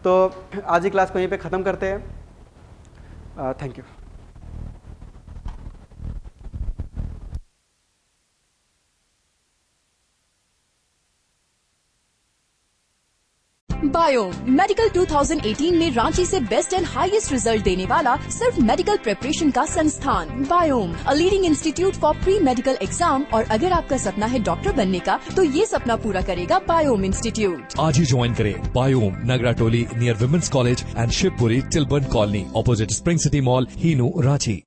तो आज की क्लास को यहीं पे ख़त्म करते हैं। Thank you. बायोम मेडिकल 2018 में रांची से बेस्ट एंड हाईएस्ट रिजल्ट देने वाला सिर्फ मेडिकल प्रिपरेशन का संस्थान biome, a leading institute for pre medical exam. और अगर आपका सपना है डॉक्टर बनने का, तो ये सपना पूरा करेगा बायोम इंस्टीट्यूट। आज ही ज्वाइन करें Biom, Nagra Toli near women's college and Shivpuri Tilburn colony, opposite spring city mall, Hinoo, Ranchi.